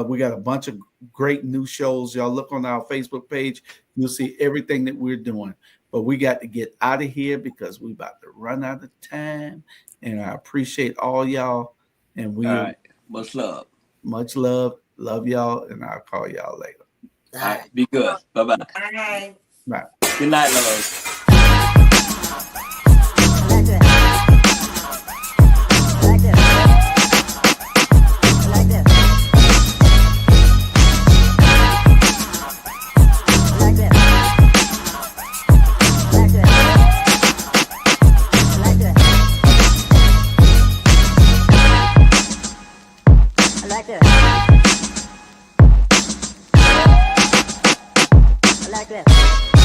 [SPEAKER 2] We got a bunch of great new shows. Y'all look on our Facebook page. You'll see everything that we're doing. But we got to get out of here because we about to run out of time. And I appreciate all y'all. And
[SPEAKER 3] all right. Much love.
[SPEAKER 2] Much love. Love y'all. And I'll call y'all later.
[SPEAKER 3] All right. Be good. Bye-bye.
[SPEAKER 4] Bye.
[SPEAKER 2] Bye.
[SPEAKER 3] Good night, love.
[SPEAKER 7] Like this.